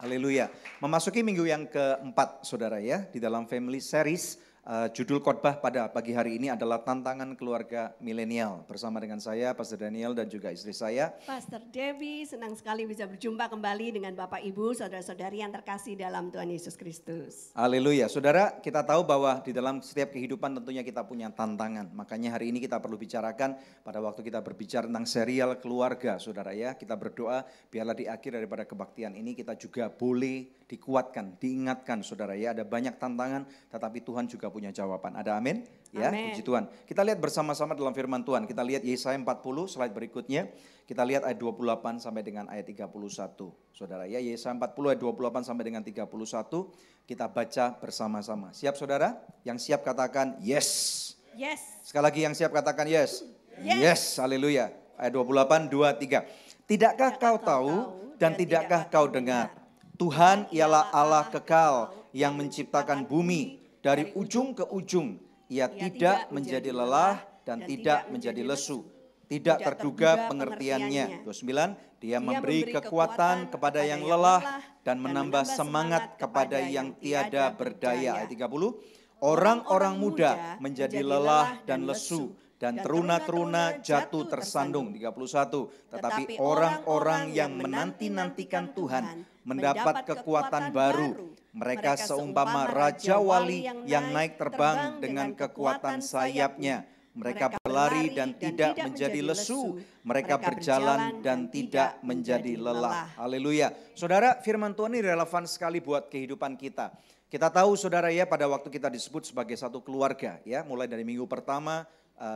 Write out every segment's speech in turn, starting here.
Haleluya. Memasuki minggu yang keempat saudara ya, di dalam Family Series, judul khotbah pada pagi hari ini adalah tantangan keluarga milenial. Bersama dengan saya, Pastor Daniel dan juga istri saya. Pastor Debbie, senang sekali bisa berjumpa kembali dengan Bapak Ibu, saudara-saudari yang terkasih dalam Tuhan Yesus Kristus. Haleluya. Saudara, kita tahu bahwa di dalam setiap kehidupan tentunya kita punya tantangan. Makanya hari ini kita perlu bicarakan pada waktu kita berbicara tentang serial keluarga saudara ya. Kita berdoa biarlah di akhir daripada kebaktian ini kita juga boleh dikuatkan, diingatkan saudara ya. Ada banyak tantangan tetapi Tuhan juga punya jawaban. Ada amin? Ya, Amen. puji Tuhan. Kita lihat bersama-sama dalam firman Tuhan. Kita lihat Yesaya 40 slide berikutnya. Kita lihat ayat 28 sampai dengan ayat 31. Saudara ya, Yesaya 40 ayat 28 sampai dengan 31. Kita baca bersama-sama. Siap saudara? Yang siap katakan yes. Yes. Sekali lagi yang siap katakan yes. Yes. Yes, haleluya. Ayat 28, 2, 3. Tidakkah kau tahu dan tidakkah kau dengar? Tuhan ialah Allah kekal yang menciptakan bumi dari ujung ke ujung. Ia tidak menjadi lelah dan tidak menjadi lesu. Tidak terduga pengertiannya. 29, dia memberi kekuatan kepada yang lelah dan menambah semangat kepada yang tiada berdaya. Ayat 30, orang-orang muda menjadi lelah dan lesu dan teruna-teruna jatuh tersandung. 31, tetapi orang-orang yang menanti-nantikan Tuhan mendapat kekuatan baru. Mereka seumpama Raja Wali yang naik terbang dengan kekuatan sayapnya. Mereka berlari dan tidak menjadi lesu. Mereka berjalan dan tidak menjadi lelah. Haleluya. Saudara, firman Tuhan ini relevan sekali buat kehidupan kita. Kita tahu saudara ya, pada waktu kita disebut sebagai satu keluarga ya, mulai dari minggu pertama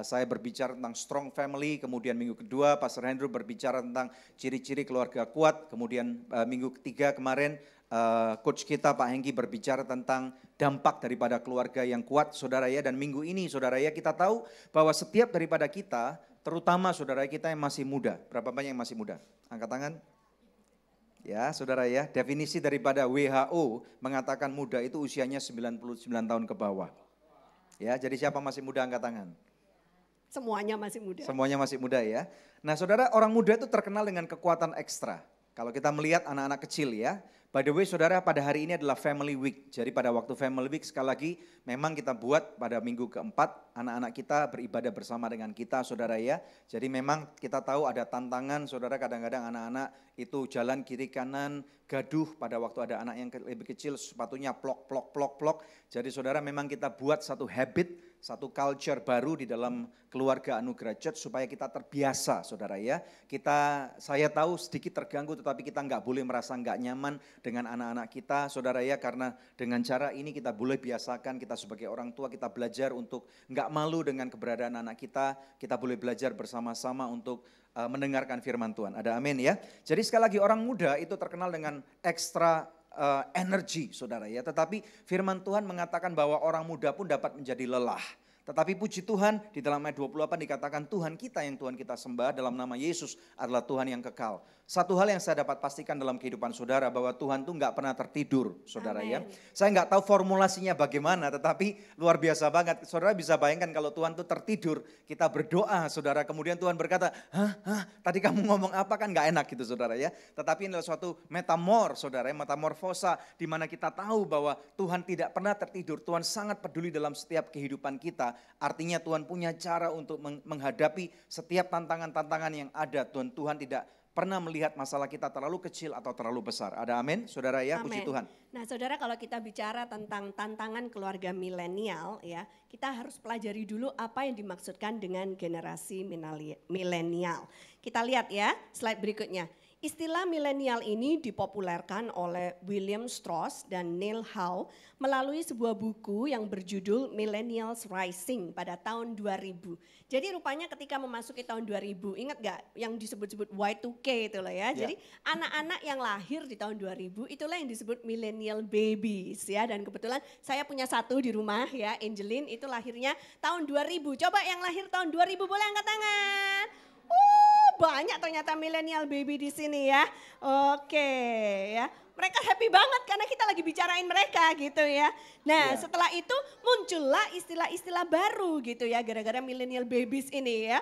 saya berbicara tentang strong family, kemudian minggu kedua Pastor Andrew berbicara tentang ciri-ciri keluarga kuat, kemudian minggu ketiga kemarin coach kita Pak Hengki berbicara tentang dampak daripada keluarga yang kuat saudara ya. Dan minggu ini saudara ya, kita tahu bahwa setiap daripada kita, terutama saudara kita yang masih muda. Berapa banyak yang masih muda? Angkat tangan. Ya saudara ya, definisi daripada WHO mengatakan muda itu usianya 99 tahun ke bawah. Ya, jadi siapa masih muda angkat tangan? Semuanya masih muda. Semuanya masih muda ya. Nah saudara, orang muda itu terkenal dengan kekuatan ekstra. Kalau kita melihat anak-anak kecil ya. By the way saudara, pada hari ini adalah Family Week. Jadi pada waktu Family Week sekali lagi memang kita buat pada minggu keempat anak-anak kita beribadah bersama dengan kita saudara ya. Jadi memang kita tahu ada tantangan saudara, kadang-kadang anak-anak itu jalan kiri kanan gaduh, pada waktu ada anak yang lebih kecil sepatunya plok. Jadi saudara, memang kita buat satu habit, satu culture baru di dalam keluarga Anugerah Church supaya kita terbiasa saudara ya. Saya tahu sedikit terganggu tetapi kita nggak boleh merasa nggak nyaman dengan anak-anak kita saudara ya. Karena dengan cara ini kita boleh biasakan, kita sebagai orang tua kita belajar untuk nggak malu dengan keberadaan anak kita. Kita boleh belajar bersama-sama untuk mendengarkan firman Tuhan. Ada amin ya. Jadi sekali lagi, orang muda itu terkenal dengan ekstra energi saudara ya. Tetapi firman Tuhan mengatakan bahwa orang muda pun dapat menjadi lelah. Tetapi puji Tuhan, di dalam ayat 28 dikatakan Tuhan kita yang Tuhan kita sembah dalam nama Yesus adalah Tuhan yang kekal. Satu hal yang saya dapat pastikan dalam kehidupan saudara, bahwa Tuhan tuh gak pernah tertidur saudara ya. Saya gak tahu formulasinya bagaimana, tetapi luar biasa banget. Saudara bisa bayangkan kalau Tuhan tuh tertidur, kita berdoa saudara, kemudian Tuhan berkata, tadi kamu ngomong apa, kan gak enak gitu saudara ya. Tetapi ini adalah suatu saudara, metamorfosa, di mana kita tahu bahwa Tuhan tidak pernah tertidur. Tuhan sangat peduli dalam setiap kehidupan kita. Artinya Tuhan punya cara untuk menghadapi setiap tantangan-tantangan yang ada. Tuhan tidak pernah melihat masalah kita terlalu kecil atau terlalu besar. Ada amin saudara ya, amen. Puji Tuhan. Nah saudara, kalau kita bicara tentang tantangan keluarga milenial ya, kita harus pelajari dulu apa yang dimaksudkan dengan generasi milenial. Kita lihat ya slide berikutnya. Istilah milenial ini dipopulerkan oleh William Strauss dan Neil Howe melalui sebuah buku yang berjudul Millennials Rising pada tahun 2000. Jadi rupanya ketika memasuki tahun 2000, ingat gak yang disebut-sebut Y2K itu loh ya. Jadi anak-anak yang lahir di tahun 2000 itulah yang disebut millennial babies ya. Dan kebetulan saya punya satu di rumah ya, Angeline itu lahirnya tahun 2000. Coba yang lahir tahun 2000 boleh angkat tangan. Banyak ternyata millennial baby di sini ya. Oke ya. mereka happy banget karena kita lagi bicarain mereka gitu ya. Nah, Iya. setelah itu muncullah istilah-istilah baru gitu ya, gara-gara millennial babies ini ya.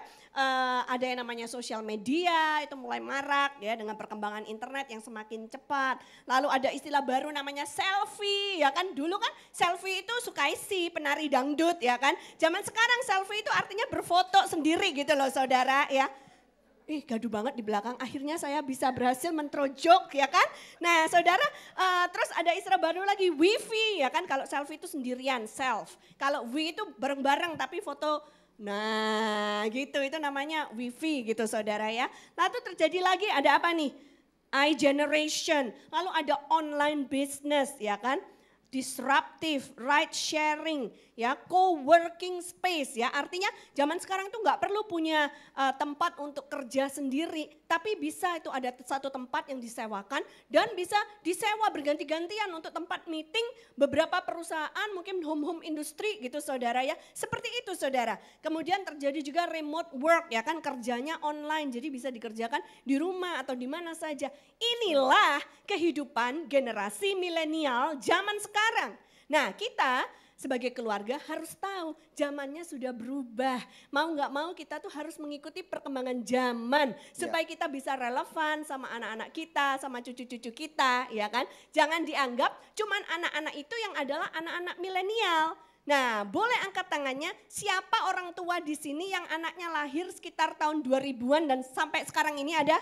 Ada yang namanya sosial media, itu mulai marak ya dengan perkembangan internet yang semakin cepat. Lalu ada istilah baru namanya selfie ya kan. Dulu kan selfie itu Sukaisi, penari dangdut ya kan. Zaman sekarang selfie itu artinya berfoto sendiri gitu loh saudara ya. Gaduh banget di belakang, akhirnya saya bisa berhasil mentrojok ya kan. Nah saudara, terus ada istilah baru lagi wifi ya kan. Kalau selfie itu sendirian, self. Kalau we itu bareng-bareng tapi foto, nah gitu itu namanya wifi gitu saudara ya. Lalu terjadi lagi ada apa nih? iGeneration, lalu ada online business ya kan. Disruptive, ride sharing, ya, co-working space, ya, artinya zaman sekarang tuh nggak perlu punya tempat untuk kerja sendiri, tapi bisa itu ada satu tempat yang disewakan dan bisa disewa berganti-gantian untuk tempat meeting beberapa perusahaan, mungkin home industry gitu saudara ya, seperti itu saudara. Kemudian terjadi juga remote work ya kan, kerjanya online, jadi bisa dikerjakan di rumah atau di mana saja. Inilah kehidupan generasi milenial zaman sekarang. Nah kita sebagai keluarga harus tahu zamannya sudah berubah. Mau nggak mau kita tuh harus mengikuti perkembangan zaman. Supaya kita bisa relevan sama anak-anak kita, sama cucu-cucu kita ya kan. Jangan dianggap cuman anak-anak itu yang adalah anak-anak milenial. Nah boleh angkat tangannya siapa orang tua di sini yang anaknya lahir sekitar tahun 2000-an dan sampai sekarang ini ada?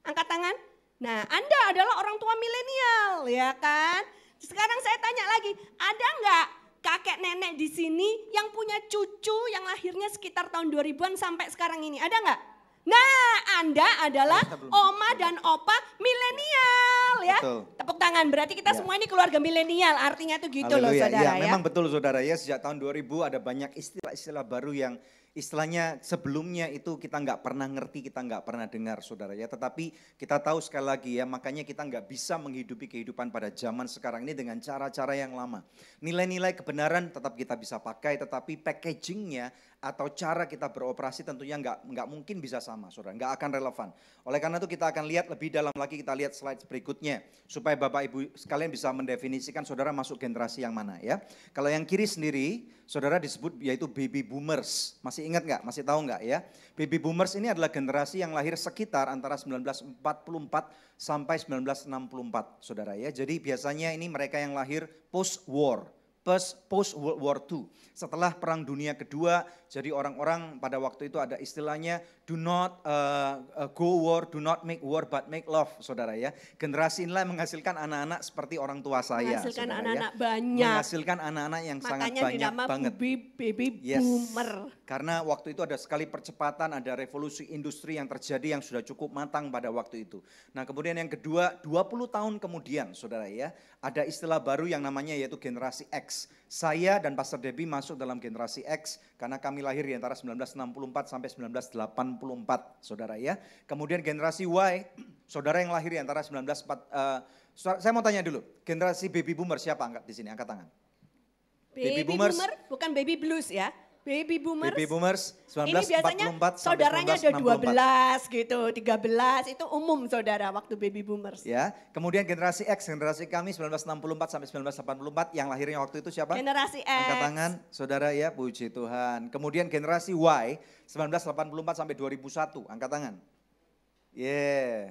Angkat tangan. Nah Anda adalah orang tua milenial ya kan. Sekarang saya tanya lagi, ada nggak kakek nenek di sini yang punya cucu yang lahirnya sekitar tahun 2000-an sampai sekarang ini? Ada nggak? Nah, Anda adalah oma dan opa milenial ya. Betul. Tepuk tangan, berarti kita semua ini keluarga milenial, artinya tuh gitu loh Haleluya. saudara ya. Memang betul saudara ya, sejak tahun 2000 ada banyak istilah-istilah baru yang istilahnya sebelumnya itu kita nggak pernah ngerti, kita nggak pernah dengar saudara ya. Tetapi kita tahu sekali lagi ya, makanya kita nggak bisa menghidupi kehidupan pada zaman sekarang ini dengan cara-cara yang lama. Nilai-nilai kebenaran tetap kita bisa pakai, tetapi packagingnya atau cara kita beroperasi tentunya nggak mungkin bisa sama saudara, nggak akan relevan. Oleh karena itu kita akan lihat lebih dalam lagi, kita lihat slide berikutnya. Supaya Bapak Ibu sekalian bisa mendefinisikan saudara masuk generasi yang mana ya. Kalau yang kiri sendiri saudara disebut yaitu baby boomers. Masih ingat nggak? Masih tahu nggak ya? Baby boomers ini adalah generasi yang lahir sekitar antara 1944 sampai 1964 saudara ya. Jadi biasanya ini mereka yang lahir post World War II. Setelah Perang Dunia Kedua, jadi orang-orang pada waktu itu ada istilahnya do not go war, do not make war, but make love, saudara ya. Generasi inilah yang menghasilkan anak-anak seperti orang tua saya, menghasilkan saudara anak-anak ya. banyak. Menghasilkan anak-anak yang sangat Makanya banyak dinama banget. baby Yes. boomer. Karena waktu itu ada sekali percepatan, ada revolusi industri yang terjadi yang sudah cukup matang pada waktu itu. Nah kemudian yang kedua, 20 tahun kemudian saudara ya, ada istilah baru yang namanya yaitu generasi X. Saya dan Pastor Debbie masuk dalam generasi X karena kami lahir di antara 1964 sampai 1984 saudara ya. Kemudian generasi Y, saudara yang lahir di antara 1940, saya mau tanya dulu, generasi baby boomer siapa angkat di sini, angkat tangan. Baby boomer bukan baby blues ya. Baby boomers. Baby boomers Ini biasanya 1944 sampai saudaranya ada 1964. 12 gitu, 13 itu umum saudara waktu baby boomers. Ya, kemudian generasi X, generasi kami 1964 sampai 1984 yang lahirnya waktu itu siapa? Generasi X. Angkat tangan, saudara ya, puji Tuhan. Kemudian generasi Y 1984 sampai 2001, angkat tangan.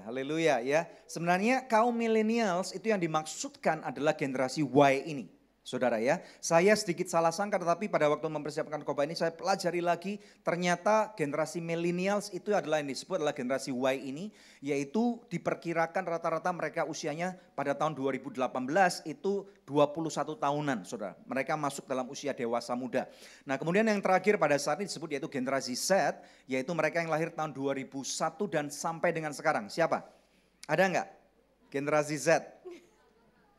Haleluya ya. Sebenarnya kaum millennials itu yang dimaksudkan adalah generasi Y ini. Saudara ya, saya sedikit salah sangka tetapi pada waktu mempersiapkan khotbah ini saya pelajari lagi ternyata generasi millennials itu adalah yang disebut adalah generasi Y ini, yaitu diperkirakan rata-rata mereka usianya pada tahun 2018 itu 21 tahunan saudara. Mereka masuk dalam usia dewasa muda. Nah kemudian yang terakhir pada saat ini disebut yaitu generasi Z, yaitu mereka yang lahir tahun 2001 dan sampai dengan sekarang. Siapa? Ada enggak? Generasi Z.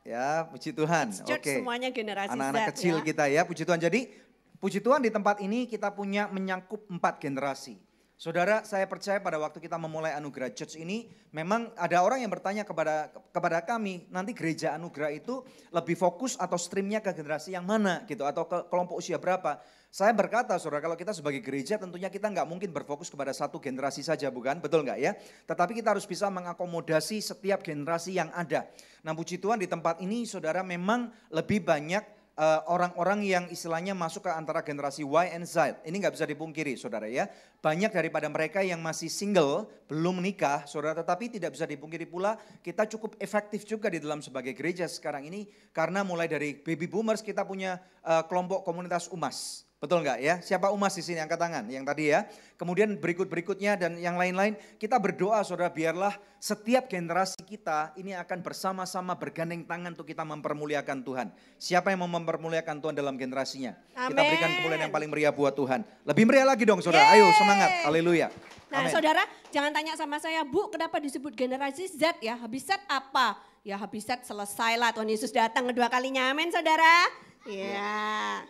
Ya, puji Tuhan. Oke. Semuanya generasi anak-anak Z, kecil ya. kita ya, puji Tuhan. Jadi, puji Tuhan di tempat ini kita punya menyangkup 4 generasi. Saudara, saya percaya pada waktu kita memulai Anugerah Church ini, memang ada orang yang bertanya kepada kami, nanti gereja Anugerah itu lebih fokus atau streamnya ke generasi yang mana gitu, atau ke kelompok usia berapa. Saya berkata, saudara, kalau kita sebagai gereja tentunya kita nggak mungkin berfokus kepada satu generasi saja, bukan? Betul nggak ya? Tetapi kita harus bisa mengakomodasi setiap generasi yang ada. Nah, puji Tuhan di tempat ini, saudara, memang lebih banyak orang-orang yang istilahnya masuk ke antara generasi Y and Z. Ini nggak bisa dipungkiri, saudara ya. Banyak daripada mereka yang masih single, belum menikah, saudara. Tetapi tidak bisa dipungkiri pula, kita cukup efektif juga di dalam sebagai gereja sekarang ini. Karena mulai dari baby boomers kita punya kelompok komunitas UMAS. Betul nggak ya? Siapa UMAS di sini? Angkat tangan. Yang tadi ya. Kemudian berikutnya dan yang lain-lain. Kita berdoa, saudara, biarlah setiap generasi kita ini akan bersama-sama bergandeng tangan untuk kita mempermuliakan Tuhan. Siapa yang mau mempermuliakan Tuhan dalam generasinya? Amen. Kita berikan kemuliaan yang paling meriah buat Tuhan. Lebih meriah lagi dong, saudara. Ayo semangat. Haleluya. Nah, Amen. saudara, jangan tanya sama saya, Bu, kenapa disebut generasi Z ya? Habis Z apa? Ya habis Z selesai lah, Tuhan Yesus datang kedua kalinya. Amin, saudara. Ya.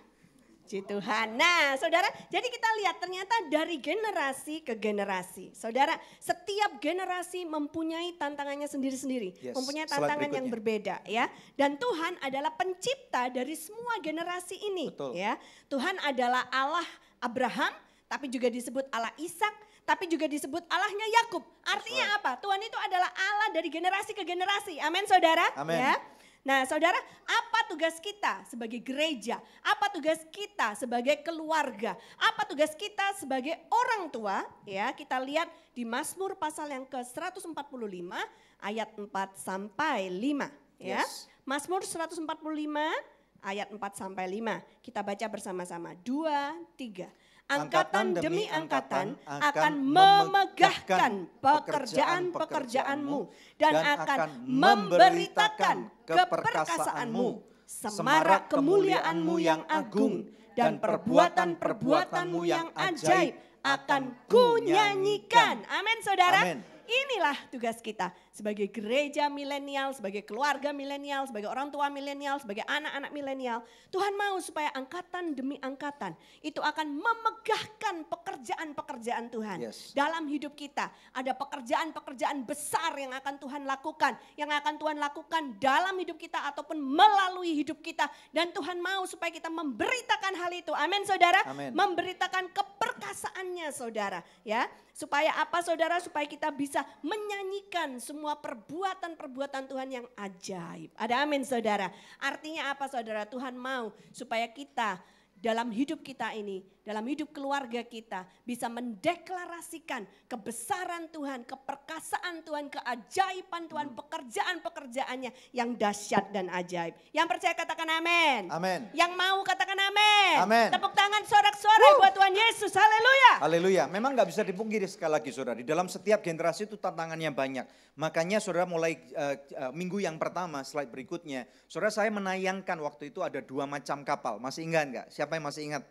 Puji Tuhan. Nah, saudara, jadi kita lihat ternyata dari generasi ke generasi. Saudara, setiap generasi mempunyai tantangannya sendiri-sendiri. Yes, Mempunyai slide tantangan yang berikutnya. berbeda ya. Dan Tuhan adalah pencipta dari semua generasi ini. Betul. Ya. Tuhan adalah Allah Abraham, tapi juga disebut Allah Ishak, tapi juga disebut Allahnya Yakub. Artinya apa? Tuhan itu adalah Allah dari generasi ke generasi. Amin, saudara. Amin. Ya. Nah, saudara, apa tugas kita sebagai gereja? Apa tugas kita sebagai keluarga? Apa tugas kita sebagai orang tua? Ya, kita lihat di Mazmur pasal yang ke-145 ayat 4 sampai 5, ya. Yes. Mazmur 145 ayat 4 sampai 5. Kita baca bersama-sama. 2, 3. Angkatan demi angkatan akan memegahkan pekerjaan-pekerjaanmu dan akan memberitakan keperkasaanmu, semarak kemuliaanmu yang agung dan perbuatan-perbuatanmu yang ajaib akan kunyanyikan. Amin, saudara. Amin. Inilah tugas kita sebagai gereja milenial, sebagai keluarga milenial, sebagai orang tua milenial, sebagai anak-anak milenial. Tuhan mau supaya angkatan demi angkatan itu akan memegahkan pekerjaan-pekerjaan Tuhan. Yes. Dalam hidup kita ada pekerjaan-pekerjaan besar yang akan Tuhan lakukan. Yang akan Tuhan lakukan dalam hidup kita ataupun melalui hidup kita. Dan Tuhan mau supaya kita memberitakan hal itu. Amin, saudara. Amin. Memberitakan keperkasaannya, saudara. Ya, supaya apa, saudara? Supaya kita bisa menyanyikan semua perbuatan-perbuatan Tuhan yang ajaib. Ada amin, saudara. Artinya apa, saudara? Tuhan mau supaya kita dalam hidup kita ini, dalam hidup keluarga kita bisa mendeklarasikan kebesaran Tuhan, keperkasaan Tuhan, keajaiban Tuhan, pekerjaan-pekerjaannya yang dahsyat dan ajaib. Yang percaya katakan amin. Amin. Yang mau katakan amin. Amin. Tepuk tangan sorak-sorai buat Tuhan Yesus. Haleluya. Haleluya. Memang nggak bisa dipungkiri sekali lagi, saudara. Di dalam setiap generasi itu tantangannya banyak. Makanya saudara mulai minggu yang pertama, slide berikutnya. Saudara, saya menayangkan waktu itu ada 2 macam kapal. Masih ingat nggak? Siapa yang masih ingat?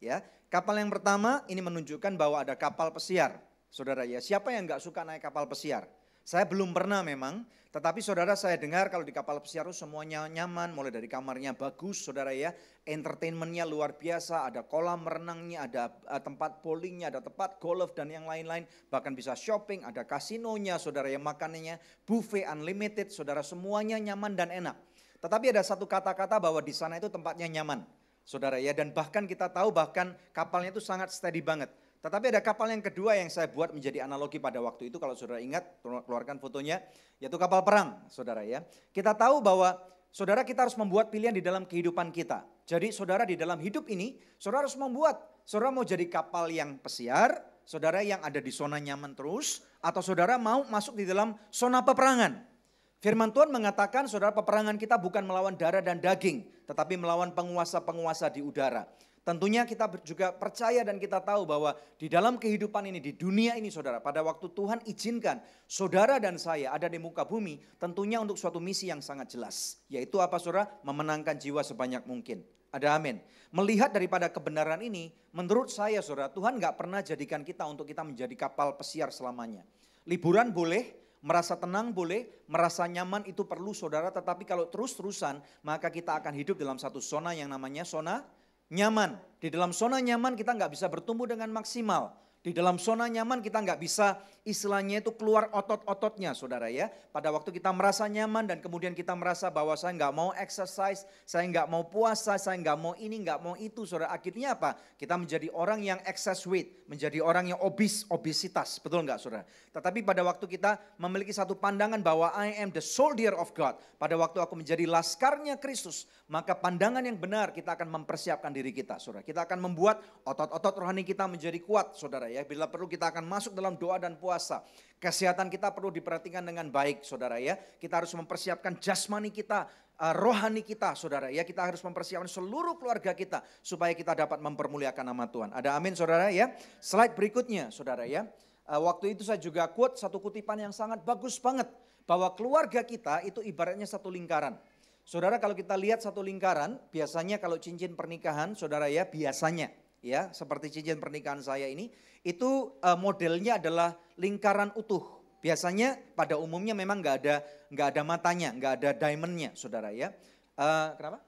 Ya, kapal yang pertama ini menunjukkan bahwa ada kapal pesiar. Saudara ya, siapa yang nggak suka naik kapal pesiar? Saya belum pernah memang, tetapi saudara saya dengar kalau di kapal pesiar itu semuanya nyaman, mulai dari kamarnya bagus, saudara ya. Entertainmentnya luar biasa, ada kolam renangnya, ada tempat bowlingnya, ada tempat golf dan yang lain-lain. Bahkan bisa shopping, ada kasinonya, saudara ya, makanannya, buffet unlimited, saudara, semuanya nyaman dan enak. Tetapi ada satu kata-kata bahwa di sana itu tempatnya nyaman, saudara ya. Dan bahkan kita tahu bahkan kapalnya itu sangat steady banget. Tetapi ada kapal yang kedua yang saya buat menjadi analogi pada waktu itu, kalau saudara ingat, keluarkan fotonya, yaitu kapal perang, saudara ya. Kita tahu bahwa saudara kita harus membuat pilihan di dalam kehidupan kita. Jadi saudara di dalam hidup ini, saudara harus membuat, saudara mau jadi kapal yang pesiar, saudara yang ada di zona nyaman terus, atau saudara mau masuk di dalam zona peperangan. Firman Tuhan mengatakan saudara peperangan kita bukan melawan darah dan daging, tetapi melawan penguasa-penguasa di udara. Tentunya kita juga percaya dan kita tahu bahwa di dalam kehidupan ini, di dunia ini saudara, pada waktu Tuhan izinkan saudara dan saya ada di muka bumi, tentunya untuk suatu misi yang sangat jelas. Yaitu apa saudara? Memenangkan jiwa sebanyak mungkin. Ada amin. Melihat daripada kebenaran ini, menurut saya saudara, Tuhan gak pernah jadikan kita untuk kita menjadi kapal pesiar selamanya. Liburan boleh, merasa tenang boleh, merasa nyaman itu perlu saudara, tetapi kalau terus-terusan maka kita akan hidup dalam satu zona yang namanya zona nyaman. Di dalam zona nyaman kita nggak bisa bertumbuh dengan maksimal. Di dalam zona nyaman kita nggak bisa istilahnya itu keluar otot-ototnya saudara ya. Pada waktu kita merasa nyaman dan kemudian kita merasa bahwa saya nggak mau exercise, saya nggak mau puasa, saya nggak mau ini, nggak mau itu saudara. Akhirnya apa? Kita menjadi orang yang excess weight, menjadi orang yang obesitas, betul nggak saudara? Tetapi pada waktu kita memiliki satu pandangan bahwa I am the soldier of God. Pada waktu aku menjadi laskarnya Kristus, maka pandangan yang benar kita akan mempersiapkan diri kita saudara. Kita akan membuat otot-otot rohani kita menjadi kuat saudara ya. Bila perlu kita akan masuk dalam doa dan puasa. Kesehatan kita perlu diperhatikan dengan baik saudara ya. Kita harus mempersiapkan jasmani kita, rohani kita saudara ya. Kita harus mempersiapkan seluruh keluarga kita supaya kita dapat mempermuliakan nama Tuhan. Ada amin saudara ya. Slide berikutnya saudara ya. Waktu itu saya juga quote satu kutipan yang sangat bagus banget. Bahwa keluarga kita itu ibaratnya satu lingkaran. Saudara kalau kita lihat satu lingkaran, biasanya kalau cincin pernikahan saudara ya biasanya. Ya, seperti cincin pernikahan saya ini, itu modelnya adalah lingkaran utuh. Biasanya pada umumnya memang nggak ada matanya, nggak ada diamondnya, saudara ya. Kenapa?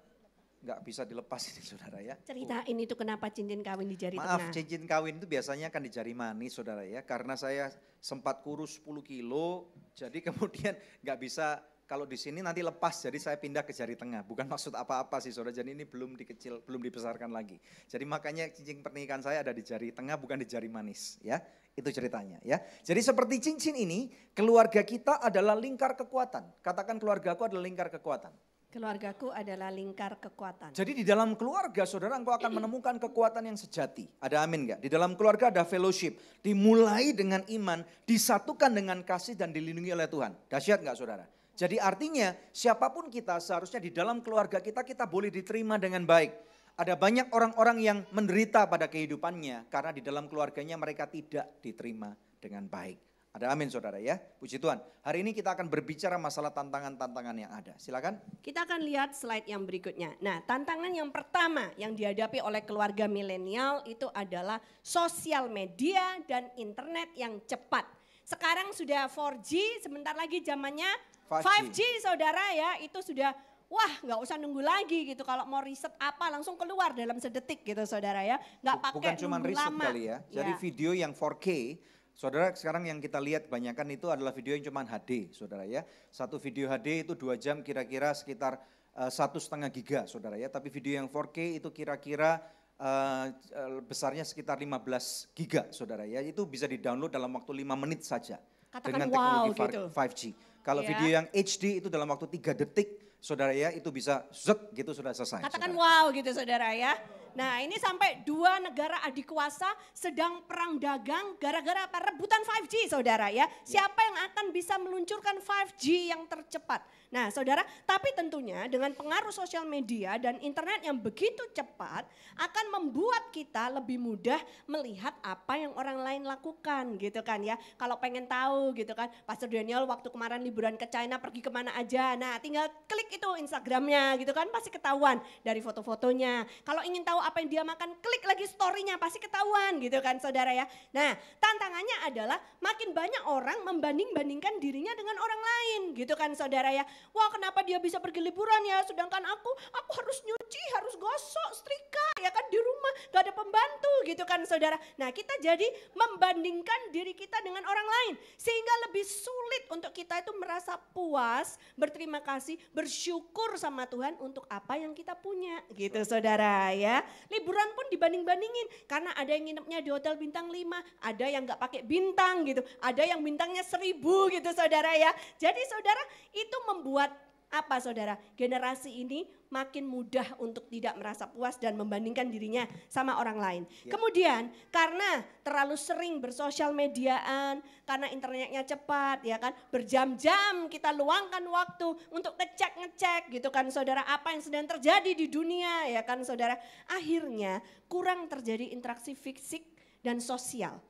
Nggak bisa dilepas ini, saudara ya. Ceritain itu kenapa cincin kawin di jari Maaf, tengah. cincin kawin itu biasanya kan di jari manis, saudara ya. Karena saya sempat kurus 10 kilo, jadi kemudian nggak bisa. Kalau di sini nanti lepas, jadi saya pindah ke jari tengah. Bukan maksud apa-apa sih saudara, jadi ini belum dibesarkan lagi. Jadi makanya cincin pernikahan saya ada di jari tengah, bukan di jari manis. Ya, itu ceritanya ya. Jadi seperti cincin ini, keluarga kita adalah lingkar kekuatan. Katakan keluargaku adalah lingkar kekuatan. Keluargaku adalah lingkar kekuatan. Jadi di dalam keluarga saudara engkau akan menemukan kekuatan yang sejati. Ada amin enggak? Di dalam keluarga ada fellowship. Dimulai dengan iman, disatukan dengan kasih dan dilindungi oleh Tuhan. Dahsyat enggak saudara? Jadi artinya siapapun kita seharusnya di dalam keluarga kita boleh diterima dengan baik. Ada banyak orang-orang yang menderita pada kehidupannya karena di dalam keluarganya mereka tidak diterima dengan baik. Ada amin saudara ya, puji Tuhan. Hari ini kita akan berbicara masalah tantangan-tantangan yang ada. Silakan. Kita akan lihat slide yang berikutnya. Nah, tantangan yang pertama yang dihadapi oleh keluarga milenial itu adalah sosial media dan internet yang cepat. Sekarang sudah 4G, sebentar lagi zamannya 5G saudara ya, itu sudah wah nggak usah nunggu lagi gitu. Kalau mau riset apa langsung keluar dalam sedetik gitu saudara ya. Nggak pakai Bukan cuma nunggu riset lama. kali ya, jadi video yang 4K. Saudara sekarang yang kita lihat kebanyakan itu adalah video yang cuma HD saudara ya. Satu video HD itu 2 jam kira-kira sekitar 1,5 giga saudara ya. Tapi video yang 4K itu kira-kira besarnya sekitar 15 giga saudara ya. Itu bisa di-download dalam waktu 5 menit saja. Katakan dengan wow teknologi gitu. 5G. Kalau Ya. video yang HD itu dalam waktu 3 detik saudara ya itu bisa zet gitu sudah selesai. Katakan saudara. wow gitu saudara ya. Nah ini sampai 2 negara adik kuasa sedang perang dagang gara-gara apa? Rebutan 5G saudara ya. Siapa yang akan bisa meluncurkan 5G yang tercepat? Nah saudara, tapi tentunya dengan pengaruh sosial media dan internet yang begitu cepat akan membuat kita lebih mudah melihat apa yang orang lain lakukan gitu kan ya. Kalau pengen tahu gitu kan, Pastor Daniel waktu kemarin liburan ke China pergi kemana aja. Nah tinggal klik itu Instagramnya gitu kan, pasti ketahuan dari foto-fotonya. Kalau ingin tahu apa yang dia makan, klik lagi story-nya, pasti ketahuan gitu kan saudara ya. Nah tantangannya adalah makin banyak orang membanding-bandingkan dirinya dengan orang lain gitu kan saudara ya. Wah kenapa dia bisa pergi liburan ya, sedangkan aku harus nyuci, harus gosok, setrika ya kan di rumah, gak ada pembantu gitu kan saudara. Nah kita jadi membandingkan diri kita dengan orang lain. Sehingga lebih sulit untuk kita itu merasa puas, berterima kasih, bersyukur sama Tuhan untuk apa yang kita punya gitu saudara ya. Liburan pun dibanding-bandingin karena ada yang nginepnya di hotel bintang 5, ada yang gak pakai bintang gitu, ada yang bintangnya 1000 gitu saudara ya. Jadi saudara itu membuat apa saudara? Generasi ini makin mudah untuk tidak merasa puas dan membandingkan dirinya sama orang lain. Ya. Kemudian karena terlalu sering bersosial mediaan, karena internetnya cepat ya kan, berjam-jam kita luangkan waktu untuk ngecek gitu kan saudara, apa yang sedang terjadi di dunia ya kan saudara. Akhirnya kurang terjadi interaksi fisik dan sosial.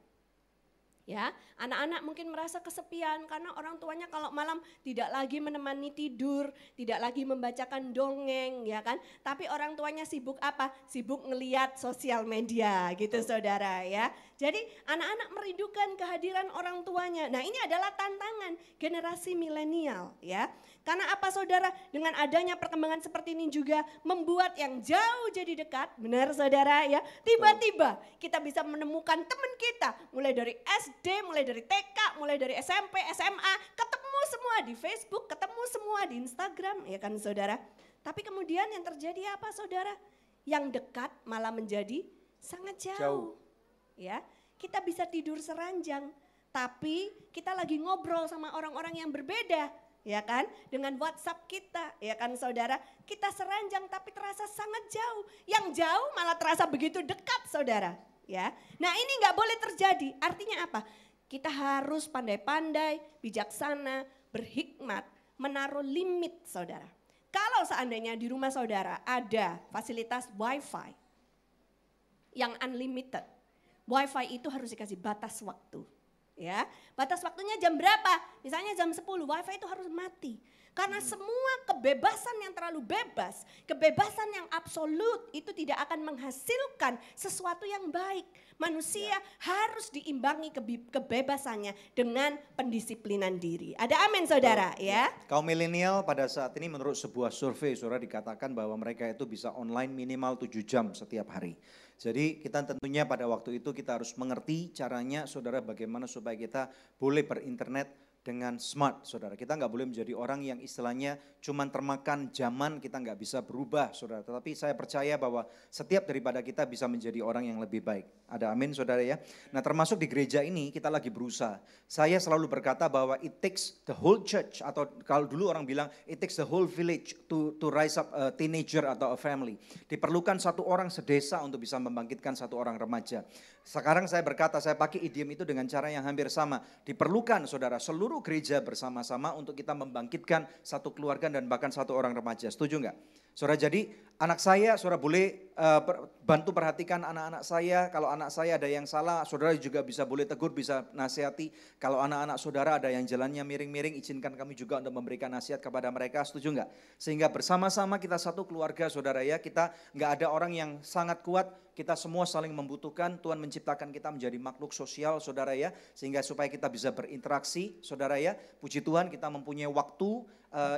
Ya, anak-anak mungkin merasa kesepian karena orang tuanya kalau malam tidak lagi menemani tidur, tidak lagi membacakan dongeng, ya kan? Tapi orang tuanya sibuk apa? Sibuk ngeliat sosial media gitu saudara ya. Jadi anak-anak merindukan kehadiran orang tuanya. Nah ini adalah tantangan generasi milenial ya. Karena apa saudara? Dengan adanya perkembangan seperti ini juga membuat yang jauh jadi dekat. Benar saudara ya. Tiba-tiba kita bisa menemukan teman kita. Mulai dari SD, mulai dari TK, mulai dari SMP, SMA. Ketemu semua di Facebook, ketemu semua di Instagram ya kan saudara. Tapi kemudian yang terjadi apa saudara? Yang dekat malah menjadi sangat jauh. Ya, kita bisa tidur seranjang. Tapi kita lagi ngobrol sama orang-orang yang berbeda. Ya kan, dengan WhatsApp kita, ya kan saudara, kita seranjang tapi terasa sangat jauh. Yang jauh malah terasa begitu dekat saudara. Ya, nah ini nggak boleh terjadi. Artinya apa? Kita harus pandai-pandai, bijaksana, berhikmat, menaruh limit saudara. Kalau seandainya di rumah saudara ada fasilitas WiFi yang unlimited, WiFi itu harus dikasih batas waktu. Ya, batas waktunya jam berapa? Misalnya jam 10, WiFi itu harus mati. Karena semua kebebasan yang terlalu bebas, kebebasan yang absolut itu tidak akan menghasilkan sesuatu yang baik. Manusia harus diimbangi kebebasannya dengan pendisiplinan diri. Ada amin saudara ya. Kaum milenial pada saat ini menurut sebuah survei saudara dikatakan bahwa mereka itu bisa online minimal 7 jam setiap hari. Jadi kita tentunya pada waktu itu kita harus mengerti caranya saudara bagaimana supaya kita boleh berinternet dengan smart saudara. Kita nggak boleh menjadi orang yang istilahnya cuman termakan zaman, kita nggak bisa berubah saudara. Tetapi saya percaya bahwa setiap daripada kita bisa menjadi orang yang lebih baik. Ada amin saudara ya. Nah termasuk di gereja ini kita lagi berusaha. Saya selalu berkata bahwa it takes the whole church, atau kalau dulu orang bilang it takes the whole village to rise up a teenager atau a family. Diperlukan satu orang sedesa untuk bisa membangkitkan satu orang remaja. Sekarang saya berkata, saya pakai idiom itu dengan cara yang hampir sama. Diperlukan saudara seluruh gereja bersama-sama untuk kita membangkitkan satu keluarga dan bahkan satu orang remaja. Setuju enggak? Saudara, jadi anak saya, saudara boleh bantu perhatikan anak-anak saya. Kalau anak saya ada yang salah, saudara juga bisa boleh tegur, bisa nasihati. Kalau anak-anak saudara ada yang jalannya miring-miring, izinkan kami juga untuk memberikan nasihat kepada mereka. Setuju enggak? Sehingga bersama-sama kita satu keluarga saudara ya, kita enggak ada orang yang sangat kuat, kita semua saling membutuhkan. Tuhan menciptakan kita menjadi makhluk sosial saudara ya, sehingga supaya kita bisa berinteraksi saudara ya. Puji Tuhan kita mempunyai waktu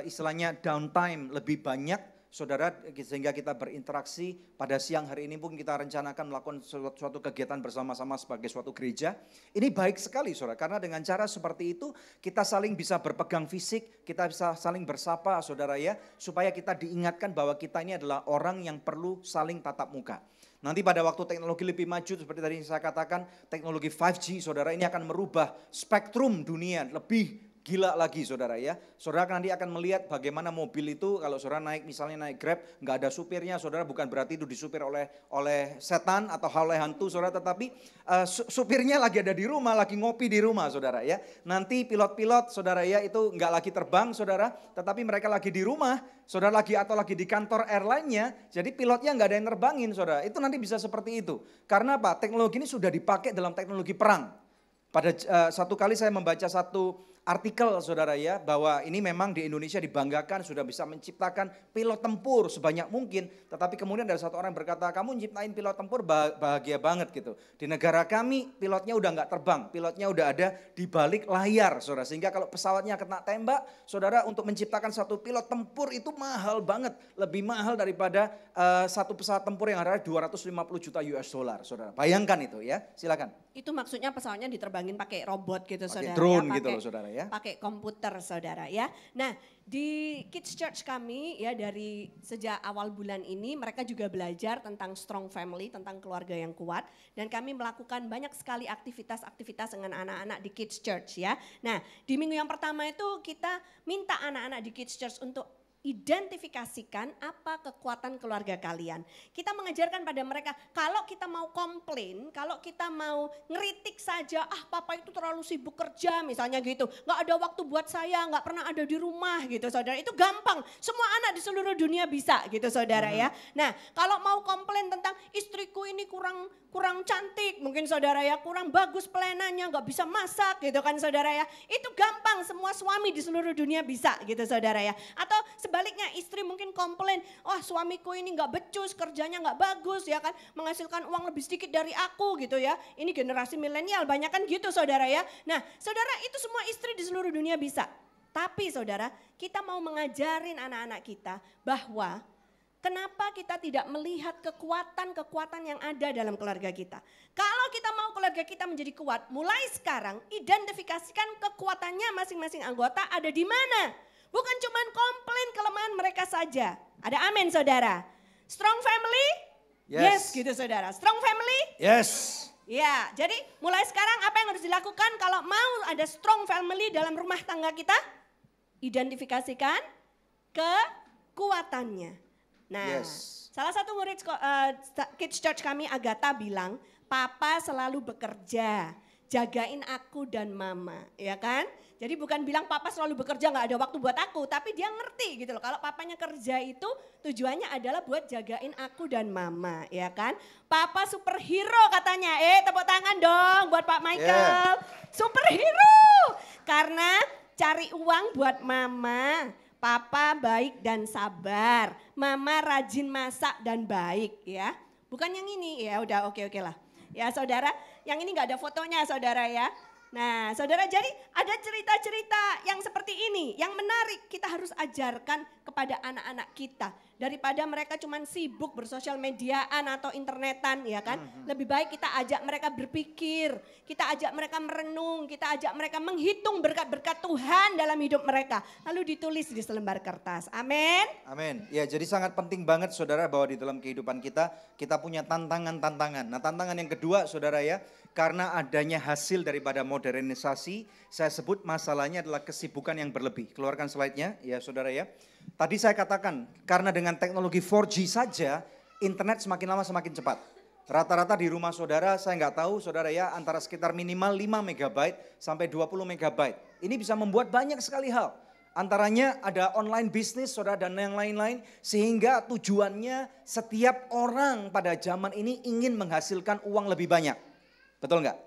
istilahnya downtime lebih banyak saudara, sehingga kita berinteraksi. Pada siang hari ini pun kita rencanakan melakukan suatu kegiatan bersama-sama sebagai suatu gereja. Ini baik sekali saudara, karena dengan cara seperti itu kita saling bisa berpegang fisik, kita bisa saling bersapa saudara ya, supaya kita diingatkan bahwa kita ini adalah orang yang perlu saling tatap muka. Nanti pada waktu teknologi lebih maju seperti tadi saya katakan, teknologi 5G saudara ini akan merubah spektrum dunia lebih gila lagi saudara ya. Saudara nanti akan melihat bagaimana mobil itu kalau saudara naik misalnya naik Grab nggak ada supirnya saudara, bukan berarti itu disupir oleh setan atau oleh hantu saudara, tetapi supirnya lagi ada di rumah, lagi ngopi di rumah saudara ya. Nanti pilot-pilot saudara ya itu nggak lagi terbang saudara, tetapi mereka lagi di rumah saudara, lagi atau lagi di kantor airline-nya, jadi pilotnya nggak ada yang nerbangin saudara. Itu nanti bisa seperti itu. Karena apa? Teknologi ini sudah dipakai dalam teknologi perang. Pada satu kali saya membaca satu artikel saudara ya, bahwa ini memang di Indonesia dibanggakan sudah bisa menciptakan pilot tempur sebanyak mungkin. Tetapi kemudian ada satu orang berkata, kamu nyiptain pilot tempur bahagia banget gitu. Di negara kami pilotnya udah nggak terbang, pilotnya udah ada di balik layar saudara. Sehingga kalau pesawatnya kena tembak saudara, untuk menciptakan satu pilot tempur itu mahal banget. Lebih mahal daripada satu pesawat tempur yang harganya 250 juta US dollar saudara. Bayangkan itu ya, silakan. Itu maksudnya pesawatnya diterbangin pakai robot gitu Pakai saudara. drone ya, gitu loh saudara ya. Pakai komputer saudara ya. Nah di Kids Church kami ya, dari sejak awal bulan ini mereka juga belajar tentang strong family, tentang keluarga yang kuat. Dan kami melakukan banyak sekali aktivitas-aktivitas dengan anak-anak di Kids Church ya. Nah di minggu yang pertama itu kita minta anak-anak di Kids Church untuk identifikasikan apa kekuatan keluarga kalian. Kita mengajarkan pada mereka, kalau kita mau komplain, kalau kita mau ngeritik saja, papa itu terlalu sibuk kerja misalnya gitu. Gak ada waktu buat saya, gak pernah ada di rumah gitu saudara. Itu gampang, semua anak di seluruh dunia bisa gitu saudara ya. Nah kalau mau komplain tentang istriku ini kurang cantik mungkin saudara ya, kurang bagus pelayanannya, gak bisa masak gitu kan saudara ya. Itu gampang, semua suami di seluruh dunia bisa gitu saudara ya. Atau sebaliknya istri mungkin komplain, suamiku ini gak becus, kerjanya gak bagus ya kan, menghasilkan uang lebih sedikit dari aku gitu ya. Ini generasi milenial banyak kan gitu saudara ya. Nah saudara, itu semua istri di seluruh dunia bisa. Tapi saudara, kita mau mengajarin anak-anak kita bahwa kenapa kita tidak melihat kekuatan-kekuatan yang ada dalam keluarga kita. Kalau kita mau keluarga kita menjadi kuat, mulai sekarang identifikasikan kekuatannya masing-masing anggota ada di mana. Bukan cuma komplain kelemahan mereka saja. Ada amin saudara. Strong family? Yes gitu saudara. Strong family? Yes. Ya, jadi mulai sekarang apa yang harus dilakukan kalau mau ada strong family dalam rumah tangga kita? Identifikasikan kekuatannya. Nah, salah satu murid Kids Church kami, Agatha, bilang, papa selalu bekerja, jagain aku dan mama, ya kan? Jadi bukan bilang papa selalu bekerja gak ada waktu buat aku, tapi dia ngerti gitu loh. Kalau papanya kerja itu tujuannya adalah buat jagain aku dan mama, ya kan? Papa superhero katanya, tepuk tangan dong buat Pak Michael. Superhero, karena cari uang buat mama. Papa baik dan sabar, mama rajin masak dan baik ya. Bukan yang ini, ya udah oke lah. Ya saudara, yang ini gak ada fotonya saudara ya. Nah saudara, jadi ada cerita-cerita yang seperti ini yang menarik kita harus ajarkan kepada anak-anak kita. Daripada mereka cuman sibuk bersosial mediaan atau internetan ya kan. Lebih baik kita ajak mereka berpikir, kita ajak mereka merenung, kita ajak mereka menghitung berkat-berkat Tuhan dalam hidup mereka. Lalu ditulis di selembar kertas, amin. Amin, ya jadi sangat penting banget saudara bahwa di dalam kehidupan kita punya tantangan-tantangan. Nah tantangan yang kedua saudara ya, karena adanya hasil daripada modernisasi, saya sebut masalahnya adalah kesibukan yang berlebih. Keluarkan slide-nya ya saudara ya. Tadi saya katakan karena dengan teknologi 4G saja internet semakin lama semakin cepat. Rata-rata di rumah saudara, saya nggak tahu saudara ya, antara sekitar minimal 5 megabyte sampai 20 megabyte. Ini bisa membuat banyak sekali hal. Antaranya ada online bisnis saudara dan yang lain-lain, sehingga tujuannya setiap orang pada zaman ini ingin menghasilkan uang lebih banyak. Betul nggak?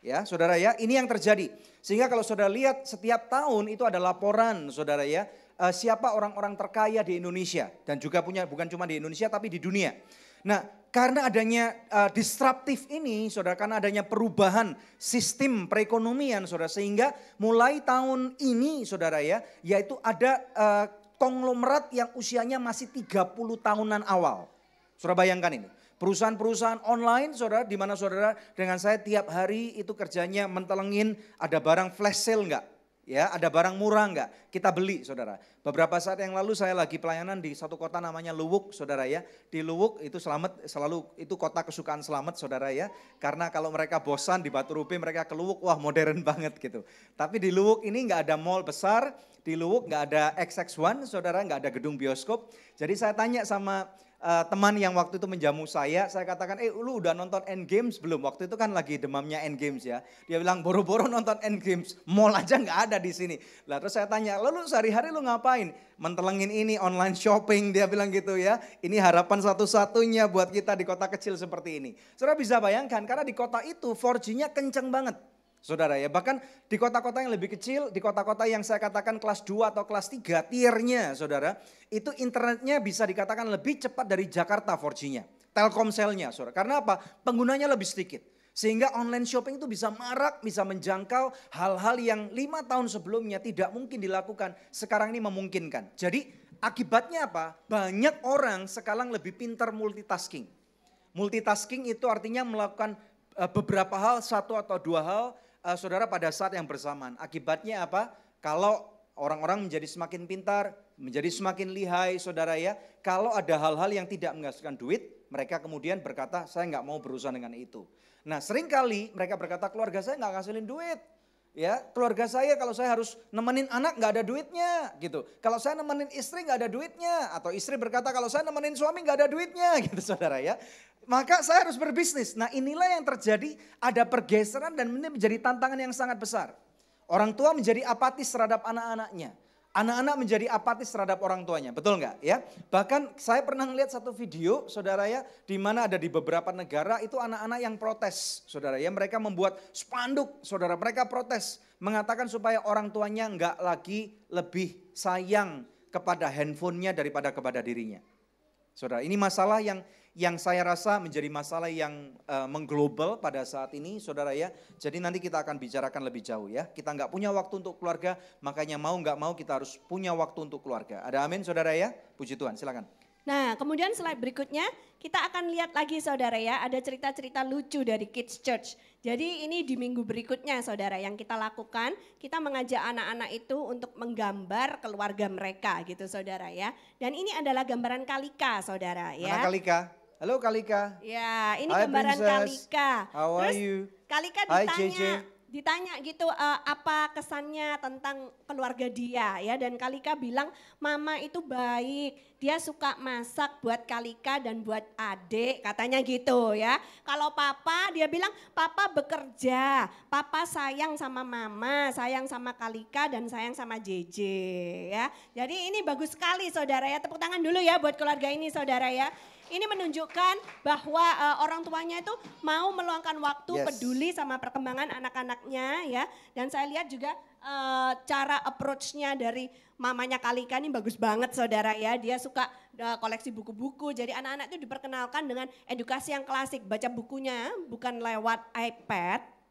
Ya saudara ya, ini yang terjadi. Sehingga kalau saudara lihat setiap tahun itu ada laporan saudara ya, siapa orang-orang terkaya di Indonesia. Dan juga punya bukan cuma di Indonesia tapi di dunia. Nah karena adanya disruptif ini saudara, karena adanya perubahan sistem perekonomian saudara. Sehingga mulai tahun ini saudara ya, yaitu ada konglomerat yang usianya masih 30 tahunan awal. Saudara bayangkan ini. Perusahaan-perusahaan online saudara, di mana saudara dengan saya tiap hari itu kerjanya mentelengin ada barang flash sale enggak? Ya, ada barang murah enggak? Kita beli saudara. Beberapa saat yang lalu saya lagi pelayanan di satu kota namanya Luwuk saudara ya. Di Luwuk itu selalu itu kota kesukaan Slamet saudara ya. Karena kalau mereka bosan di Batu Rubi mereka ke Luwuk, wah modern banget gitu. Tapi di Luwuk ini enggak ada mall besar, di Luwuk enggak ada XX1 saudara, enggak ada gedung bioskop. Jadi saya tanya sama teman yang waktu itu menjamu saya katakan, lu udah nonton Endgames belum? Waktu itu kan lagi demamnya Endgames ya. Dia bilang boro-boro nonton Endgames, mall aja nggak ada di sini. Lah terus saya tanya, lalu sehari-hari lu ngapain? Mentelengin ini online shopping, dia bilang gitu ya. Ini harapan satu-satunya buat kita di kota kecil seperti ini. Saudara bisa bayangkan karena di kota itu 4G-nya kenceng banget. Saudara ya, bahkan di kota-kota yang lebih kecil, di kota-kota yang saya katakan kelas 2 atau kelas 3 tiernya saudara, itu internetnya bisa dikatakan lebih cepat dari Jakarta 4G-nya. Telkomselnya saudara, karena apa? Penggunanya lebih sedikit. Sehingga online shopping itu bisa marak, bisa menjangkau hal-hal yang 5 tahun sebelumnya tidak mungkin dilakukan, sekarang ini memungkinkan. Jadi akibatnya apa? Banyak orang sekarang lebih pintar multitasking. Multitasking itu artinya melakukan beberapa hal, satu atau dua hal saudara pada saat yang bersamaan. Akibatnya apa? Kalau orang-orang menjadi semakin pintar, menjadi semakin lihai saudara ya. Kalau ada hal-hal yang tidak menghasilkan duit, mereka kemudian berkata saya nggak mau berurusan dengan itu. Nah seringkali mereka berkata keluarga saya nggak ngasilin duit. Ya, keluarga saya kalau saya harus nemenin anak nggak ada duitnya gitu. Kalau saya nemenin istri nggak ada duitnya. Atau istri berkata kalau saya nemenin suami nggak ada duitnya gitu saudara ya. Maka saya harus berbisnis. Nah inilah yang terjadi, ada pergeseran dan ini menjadi tantangan yang sangat besar. Orang tua menjadi apatis terhadap anak-anaknya. Anak-anak menjadi apatis terhadap orang tuanya, betul nggak ya? Bahkan saya pernah melihat satu video, saudara ya, di mana ada di beberapa negara itu anak-anak yang protes, saudara ya. Mereka membuat spanduk, saudara, mereka protes, mengatakan supaya orang tuanya nggak lagi lebih sayang kepada handphonenya daripada kepada dirinya. Saudara, ini masalah yang saya rasa menjadi masalah yang mengglobal pada saat ini, saudara ya. Jadi nanti kita akan bicarakan lebih jauh ya. Kita nggak punya waktu untuk keluarga, makanya mau nggak mau kita harus punya waktu untuk keluarga. Ada amin saudara ya? Puji Tuhan, silakan. Nah, kemudian slide berikutnya kita akan lihat lagi saudara ya, ada cerita-cerita lucu dari Kids Church. Jadi ini di minggu berikutnya saudara yang kita lakukan, kita mengajak anak-anak itu untuk menggambar keluarga mereka gitu saudara ya. Dan ini adalah gambaran Kalika saudara ya. Mana Kalika? Halo Kalika. Ya, ini Hi, gambaran Princess. Kalika. How are Terus you? Kalika Hi, JJ. ditanya gitu apa kesannya tentang keluarga dia ya, dan Kalika bilang mama itu baik, dia suka masak buat Kalika dan buat adik katanya gitu ya. Kalau papa dia bilang papa bekerja, papa sayang sama mama, sayang sama Kalika dan sayang sama JJ ya. Jadi ini bagus sekali saudara ya, tepuk tangan dulu ya buat keluarga ini saudara ya. Ini menunjukkan bahwa orang tuanya itu mau meluangkan waktu, peduli sama perkembangan anak-anaknya ya. Dan saya lihat juga cara approach-nya dari mamanya Kalika ini bagus banget saudara ya. Dia suka koleksi buku-buku, jadi anak-anak itu diperkenalkan dengan edukasi yang klasik. Baca bukunya bukan lewat iPad.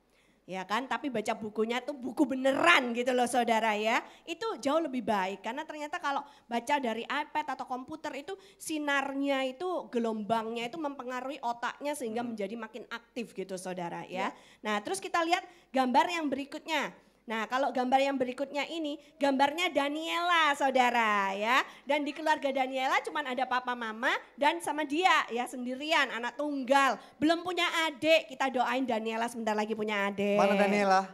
Ya kan, tapi baca bukunya tuh buku beneran gitu loh saudara ya. Itu jauh lebih baik karena ternyata kalau baca dari iPad atau komputer itu sinarnya itu gelombangnya itu mempengaruhi otaknya sehingga menjadi makin aktif gitu saudara ya. Nah terus kita lihat gambar yang berikutnya. Nah kalau gambar yang berikutnya ini gambarnya Daniela saudara ya. Dan di keluarga Daniela cuma ada papa mama dan sama dia ya sendirian anak tunggal. Belum punya adik, kita doain Daniela sebentar lagi punya adik. Mana Daniela?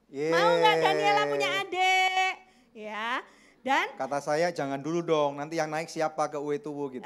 Mau nggak Daniela punya adik? Ya. Dan kata saya jangan dulu dong, nanti yang naik siapa ke UE Tubuh gitu.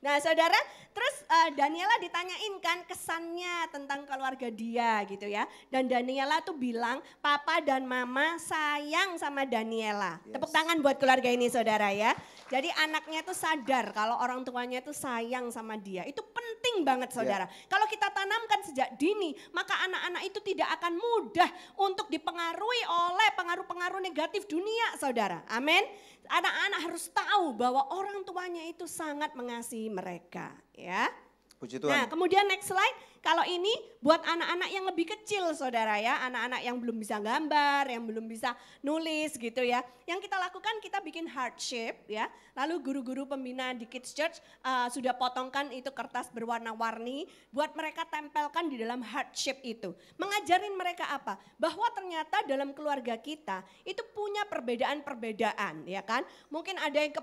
Nah saudara, terus Daniela ditanyain kan kesannya tentang keluarga dia gitu ya. Dan Daniela tuh bilang papa dan mama sayang sama Daniela. Tepuk tangan buat keluarga ini saudara ya. Jadi anaknya tuh sadar kalau orang tuanya tuh sayang sama dia. Itu penting banget saudara. Kalau kita tanamkan sejak dini, maka anak-anak itu tidak akan mudah untuk dipengaruhi oleh pengaruh-pengaruh negatif dunia saudara. Amin. Anak-anak harus tahu bahwa orang tuanya itu sangat mengasihi mereka ya. Puji Tuhan. Nah kemudian next slide, kalau ini buat anak-anak yang lebih kecil saudara ya. Anak-anak yang belum bisa gambar, yang belum bisa nulis gitu ya. Yang kita lakukan kita bikin heart shape ya. Lalu guru-guru pembina di Kids Church sudah potongkan itu kertas berwarna-warni. Buat mereka tempelkan di dalam heart shape itu. Mengajarin mereka apa? Bahwa ternyata dalam keluarga kita itu punya perbedaan-perbedaan ya kan. Mungkin ada yang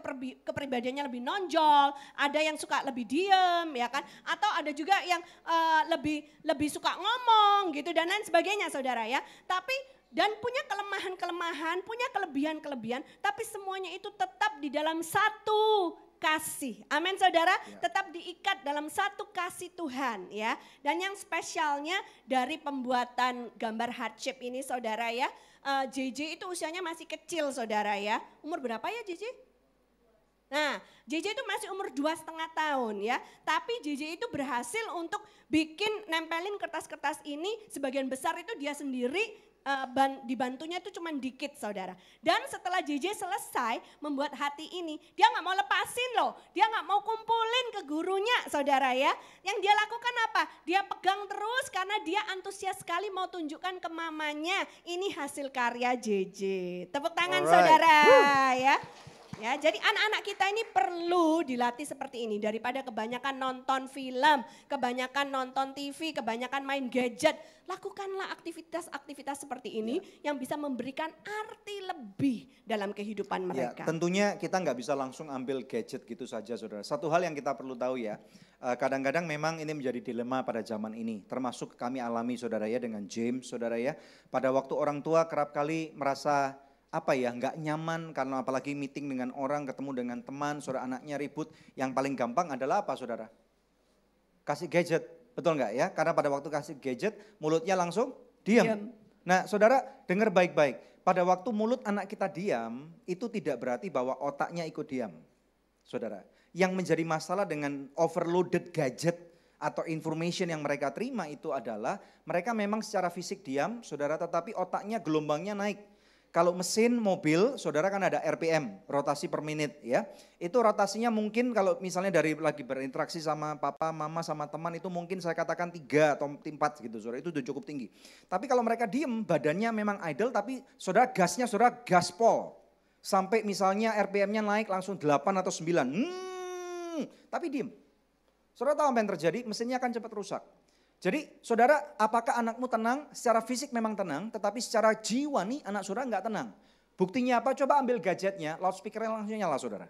kepribadiannya lebih nonjol, ada yang suka lebih diem ya kan. Atau ada juga yang lebih suka ngomong gitu dan lain sebagainya saudara ya. Tapi dan punya kelemahan-kelemahan, punya kelebihan-kelebihan, tapi semuanya itu tetap di dalam satu kasih. Amin saudara, tetap diikat dalam satu kasih Tuhan ya. Dan yang spesialnya dari pembuatan gambar heart shape ini saudara ya, JJ itu usianya masih kecil saudara ya. Umur berapa ya JJ? Nah, JJ itu masih umur 2,5 tahun ya. Tapi JJ itu berhasil untuk bikin nempelin kertas-kertas ini sebagian besar itu dia sendiri, dibantunya itu cuma dikit saudara. Dan setelah JJ selesai membuat hati ini, dia gak mau lepasin loh. Dia gak mau kumpulin ke gurunya saudara ya. Yang dia lakukan apa? Dia pegang terus karena dia antusias sekali mau tunjukkan ke mamanya. Ini hasil karya JJ. Tepuk tangan saudara ya. Ya, jadi anak-anak kita ini perlu dilatih seperti ini daripada kebanyakan nonton film, kebanyakan nonton TV, kebanyakan main gadget. Lakukanlah aktivitas-aktivitas seperti ini yang bisa memberikan arti lebih dalam kehidupan Ya, mereka. tentunya kita nggak bisa langsung ambil gadget gitu saja, saudara. Satu hal yang kita perlu tahu ya, kadang-kadang memang ini menjadi dilema pada zaman ini. Termasuk kami alami, saudara ya, dengan James, saudara ya. Pada waktu orang tua kerap kali merasa nggak nyaman karena apalagi meeting dengan orang, ketemu dengan teman, saudara, anaknya ribut. Yang paling gampang adalah apa, saudara? Kasih gadget, betul nggak ya? Karena pada waktu kasih gadget, mulutnya langsung diam. Nah, saudara, dengar baik-baik. Pada waktu mulut anak kita diam, itu tidak berarti bahwa otaknya ikut diam, saudara. Yang menjadi masalah dengan overloaded gadget atau information yang mereka terima itu adalah mereka memang secara fisik diam, saudara, tetapi otaknya gelombangnya naik. Kalau mesin mobil, saudara kan ada RPM, rotasi per menit ya. Itu rotasinya mungkin kalau misalnya dari lagi berinteraksi sama papa, mama, sama teman itu mungkin saya katakan 3 atau 4 gitu, saudara, itu udah cukup tinggi. Tapi kalau mereka diem, badannya memang idle tapi saudara gasnya saudara gaspol. Sampai misalnya RPM-nya naik langsung 8 atau 9, tapi diem. Saudara tahu apa yang terjadi? Mesinnya akan cepat rusak. Jadi saudara, apakah anakmu tenang? Secara fisik memang tenang, tetapi secara jiwa nih anak saudara nggak tenang. Buktinya apa? Coba ambil gadgetnya, loudspeakernya langsung nyala, saudara.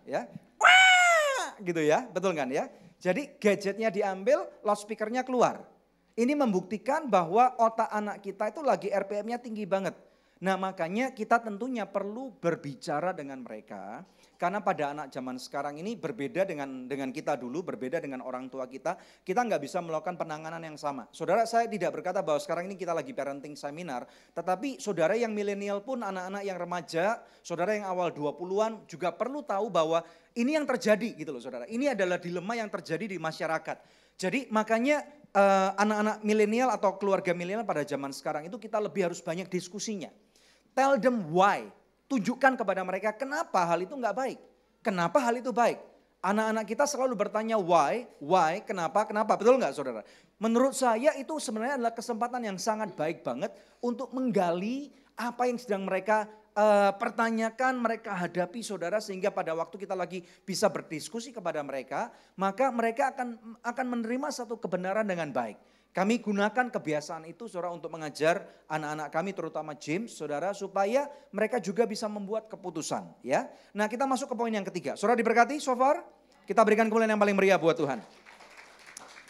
Ya, wah, gitu ya, betul kan ya? Jadi gadgetnya diambil, loudspeakernya keluar. Ini membuktikan bahwa otak anak kita itu lagi RPM-nya tinggi banget. Nah, makanya kita tentunya perlu berbicara dengan mereka. Karena pada anak zaman sekarang ini berbeda dengan kita dulu, berbeda dengan orang tua kita. Kita nggak bisa melakukan penanganan yang sama. Saudara, saya tidak berkata bahwa sekarang ini kita lagi parenting seminar. Tetapi saudara yang milenial pun, anak-anak yang remaja, saudara yang awal 20-an juga perlu tahu bahwa ini yang terjadi gitu loh, saudara. Ini adalah dilema yang terjadi di masyarakat. Jadi makanya anak-anak milenial atau keluarga milenial pada zaman sekarang itu kita lebih harus banyak diskusinya. Tell them why. Tunjukkan kepada mereka kenapa hal itu nggak baik. Kenapa hal itu baik. Anak-anak kita selalu bertanya why, kenapa. Betul nggak, saudara? Menurut saya itu sebenarnya adalah kesempatan yang sangat baik banget untuk menggali apa yang sedang mereka pertanyakan, mereka hadapi, saudara. Sehingga pada waktu kita lagi bisa berdiskusi kepada mereka, maka mereka akan menerima satu kebenaran dengan baik. Kami gunakan kebiasaan itu, saudara, untuk mengajar anak-anak kami terutama James, saudara, supaya mereka juga bisa membuat keputusan. Ya, nah kita masuk ke poin yang ketiga. Saudara diberkati so far? Kita berikan kemuliaan yang paling meriah buat Tuhan.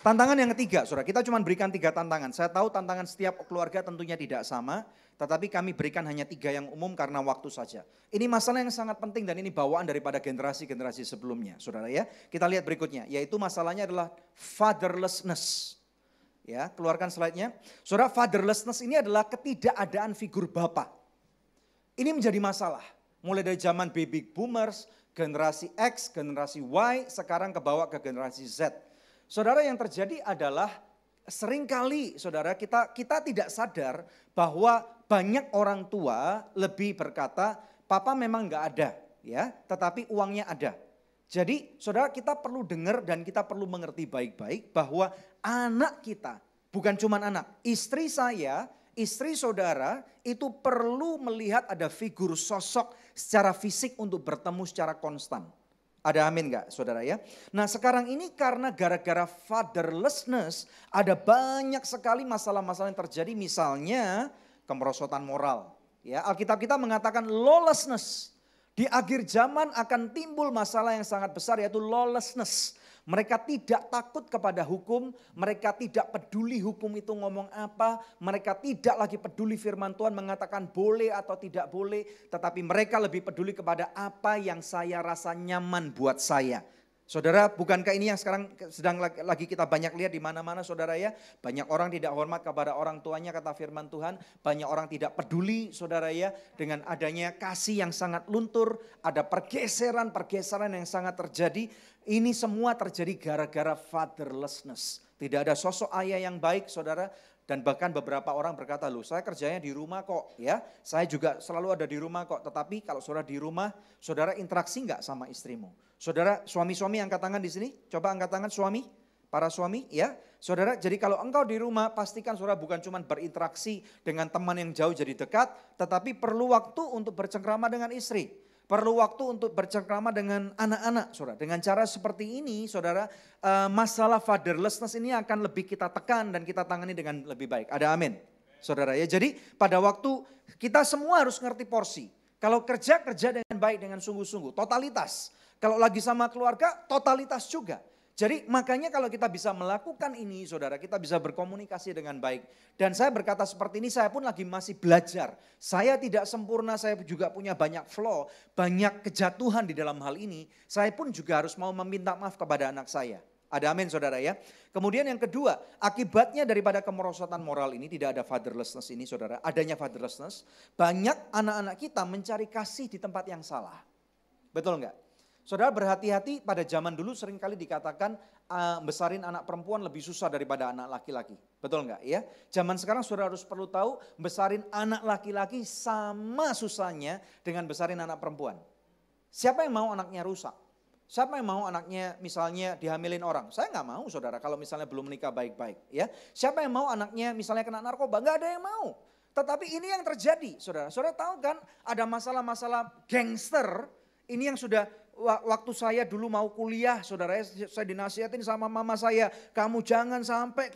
Tantangan yang ketiga, saudara, kita cuma berikan 3 tantangan. Saya tahu tantangan setiap keluarga tentunya tidak sama, tetapi kami berikan hanya 3 yang umum karena waktu saja. Ini masalah yang sangat penting dan ini bawaan daripada generasi-generasi sebelumnya, saudara ya. Kita lihat berikutnya, yaitu masalahnya adalah fatherlessness. Ya, keluarkan slide-nya. Saudara, fatherlessness ini adalah ketidakadaan figur bapak. Ini menjadi masalah. Mulai dari zaman baby boomers, generasi X, generasi Y, sekarang kebawa ke generasi Z. Saudara, yang terjadi adalah seringkali saudara kita tidak sadar bahwa banyak orang tua lebih berkata, papa memang nggak ada, ya, tetapi uangnya ada. Jadi saudara, kita perlu dengar dan kita perlu mengerti baik-baik bahwa anak kita, bukan cuma anak, istri saya, istri saudara itu perlu melihat ada figur sosok secara fisik untuk bertemu secara konstan. Ada amin gak, saudara ya? Nah sekarang ini karena gara-gara fatherlessness ada banyak sekali masalah-masalah yang terjadi, misalnya kemerosotan moral. Ya, Alkitab kita mengatakan lawlessness. Di akhir zaman akan timbul masalah yang sangat besar, yaitu lawlessness. Mereka tidak takut kepada hukum, mereka tidak peduli hukum itu ngomong apa, mereka tidak lagi peduli firman Tuhan mengatakan boleh atau tidak boleh, tetapi mereka lebih peduli kepada apa yang saya rasa nyaman buat saya. Saudara, bukankah ini yang sekarang sedang lagi kita banyak lihat di mana-mana, saudara ya? Banyak orang tidak hormat kepada orang tuanya, kata firman Tuhan. Banyak orang tidak peduli, saudara ya, dengan adanya kasih yang sangat luntur, ada pergeseran yang sangat terjadi. Ini semua terjadi gara-gara fatherlessness. Tidak ada sosok ayah yang baik, saudara. Dan bahkan beberapa orang berkata, loh saya kerjanya di rumah kok ya. Saya juga selalu ada di rumah kok. Tetapi kalau saudara di rumah, saudara interaksi enggak sama istrimu? Saudara suami-suami angkat tangan di sini. Coba angkat tangan suami, para suami ya. Saudara, jadi kalau engkau di rumah pastikan saudara bukan cuma berinteraksi dengan teman yang jauh jadi dekat. Tetapi perlu waktu untuk bercengkrama dengan istri. Perlu waktu untuk bercengkrama dengan anak-anak, saudara. Dengan cara seperti ini, saudara, masalah fatherlessness ini akan lebih kita tekan dan kita tangani dengan lebih baik. Ada amin, saudara ya. Jadi pada waktu kita semua harus ngerti porsi. Kalau kerja dengan baik, dengan sungguh-sungguh, totalitas. Kalau lagi sama keluarga, totalitas juga. Jadi makanya kalau kita bisa melakukan ini saudara, kita bisa berkomunikasi dengan baik. Dan saya berkata seperti ini, saya pun lagi masih belajar. Saya tidak sempurna, saya juga punya banyak flaw, banyak kejatuhan di dalam hal ini. Saya pun juga harus mau meminta maaf kepada anak saya. Ada amin saudara ya. Kemudian yang kedua, akibatnya daripada kemerosotan moral ini, tidak ada fatherlessness ini saudara, adanya fatherlessness, banyak anak-anak kita mencari kasih di tempat yang salah. Betul enggak? Saudara berhati-hati, pada zaman dulu seringkali dikatakan besarin anak perempuan lebih susah daripada anak laki-laki. Betul enggak ya? Zaman sekarang saudara harus perlu tahu besarin anak laki-laki sama susahnya dengan besarin anak perempuan. Siapa yang mau anaknya rusak? Siapa yang mau anaknya misalnya dihamilin orang? Saya nggak mau saudara kalau misalnya belum menikah baik-baik ya. Siapa yang mau anaknya misalnya kena narkoba? Nggak ada yang mau. Tetapi ini yang terjadi saudara. Saudara tahu kan ada masalah-masalah gangster ini yang sudah. Waktu saya dulu mau kuliah, saudara, saya dinasihatin sama mama saya, kamu jangan sampai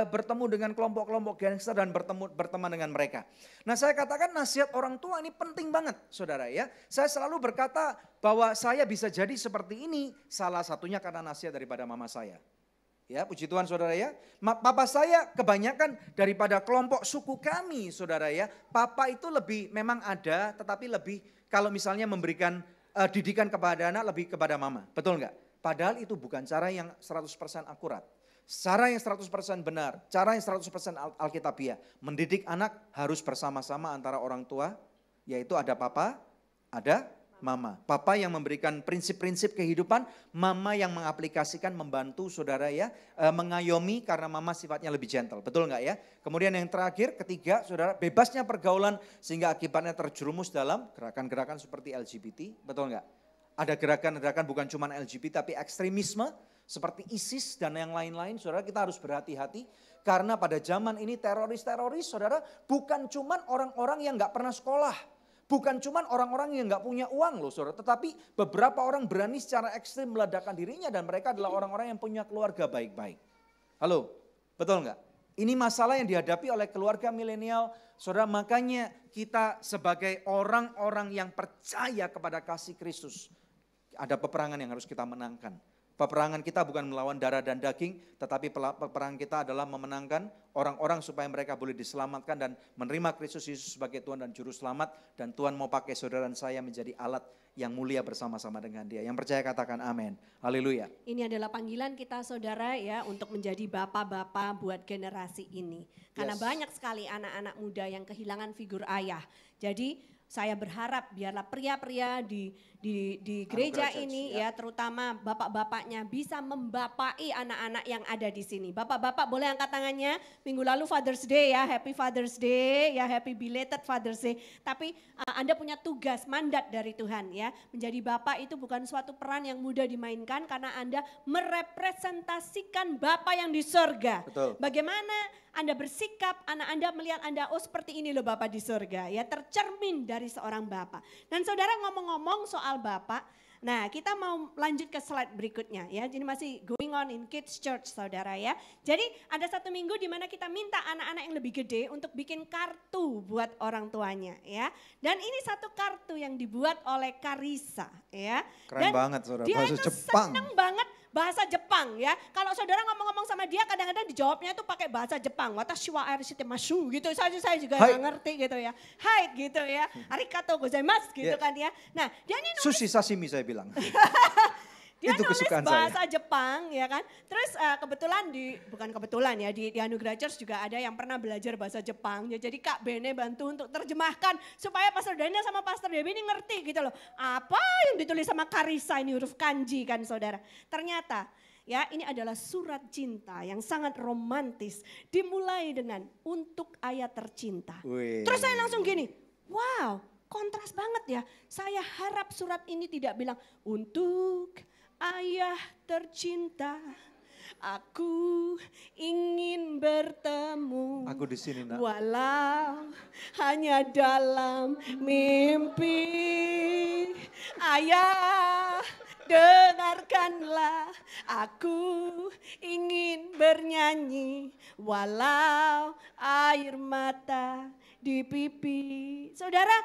bertemu dengan kelompok-kelompok gangster dan berteman dengan mereka. Nah saya katakan nasihat orang tua ini penting banget saudara ya. Saya selalu berkata bahwa saya bisa jadi seperti ini, salah satunya karena nasihat daripada mama saya. Ya, puji Tuhan saudara ya. Papa saya kebanyakan daripada kelompok suku kami saudara ya. Papa itu lebih memang ada, tetapi lebih kalau misalnya memberikan didikan kepada anak lebih kepada mama, betul enggak? Padahal itu bukan cara yang 100% akurat. Cara yang 100% benar, cara yang 100% alkitabiah. Mendidik anak harus bersama-sama antara orang tua, yaitu ada papa, ada mama. Papa yang memberikan prinsip-prinsip kehidupan, mama yang mengaplikasikan, membantu saudara ya, mengayomi karena mama sifatnya lebih gentle, betul enggak ya? Kemudian yang terakhir, ketiga saudara, bebasnya pergaulan sehingga akibatnya terjerumus dalam gerakan-gerakan seperti LGBT, betul enggak? Ada gerakan-gerakan bukan cuma LGBT tapi ekstremisme seperti ISIS dan yang lain-lain, saudara kita harus berhati-hati. Karena pada zaman ini teroris-teroris saudara bukan cuma orang-orang yang enggak pernah sekolah. Bukan cuma orang-orang yang nggak punya uang loh saudara, tetapi beberapa orang berani secara ekstrim meledakkan dirinya dan mereka adalah orang-orang yang punya keluarga baik-baik. Halo, betul nggak? Ini masalah yang dihadapi oleh keluarga milenial, saudara. Makanya kita sebagai orang-orang yang percaya kepada kasih Kristus, ada peperangan yang harus kita menangkan. Peperangan kita bukan melawan darah dan daging, tetapi peperangan kita adalah memenangkan orang-orang supaya mereka boleh diselamatkan dan menerima Kristus Yesus sebagai Tuhan dan Juru Selamat. Dan Tuhan mau pakai saudara dan saya menjadi alat yang mulia bersama-sama dengan Dia. Yang percaya katakan amin. Haleluya. Ini adalah panggilan kita saudara ya untuk menjadi bapak-bapak buat generasi ini. Karena banyak sekali anak-anak muda yang kehilangan figur ayah. Jadi saya berharap biarlah pria-pria di gereja ini ya terutama bapak-bapaknya bisa membapai anak-anak yang ada di sini. Bapak-bapak boleh angkat tangannya. Minggu lalu Father's Day ya, Happy Father's Day ya, Happy belated Father's Day. Tapi Anda punya tugas, mandat dari Tuhan ya. Menjadi bapak itu bukan suatu peran yang mudah dimainkan karena Anda merepresentasikan Bapa yang di sorga. Betul. Bagaimana Anda bersikap, anak Anda melihat Anda, oh seperti ini loh Bapak di surga ya, tercermin dari seorang Bapak. Dan saudara ngomong-ngomong soal Bapak, nah kita mau lanjut ke slide berikutnya ya, jadi masih going on in Kids Church saudara ya. Jadi ada satu minggu di mana kita minta anak-anak yang lebih gede untuk bikin kartu buat orang tuanya ya. Dan ini satu kartu yang dibuat oleh Karissa ya. Keren dan banget saudara, dia bahasa itu Jepang. seneng banget bahasa Jepang ya. Kalau saudara ngomong-ngomong sama dia kadang-kadang dijawabnya itu pakai bahasa Jepang. Watashi wa arishitemasu gitu. Saya juga nggak ngerti gitu ya. Hai gitu ya. Arigatou gozaimasu gitu kan ya. Nah dia ini nulis, sushi sashimi saya bilang. dia itu nulis kesukaan bahasa saya. Jepang ya kan. Terus kebetulan bukan kebetulan ya di Anugerah Church juga ada yang pernah belajar bahasa Jepang. Ya, jadi Kak Bene bantu untuk terjemahkan supaya Pastor Daniel sama Pastor Debbie ini ngerti gitu loh. Apa yang ditulis sama Karissa ini huruf kanji kan saudara. Ternyata ya ini adalah surat cinta yang sangat romantis. Dimulai dengan untuk ayah tercinta. Wih. Terus saya langsung gini, wow kontras banget ya. Saya harap surat ini tidak bilang untuk ayah tercinta, Aku ingin bertemu. Aku di sini, Nak. Walau hanya dalam mimpi. Ayah, dengarkanlah, aku ingin bernyanyi walau air mata di pipi. Saudara,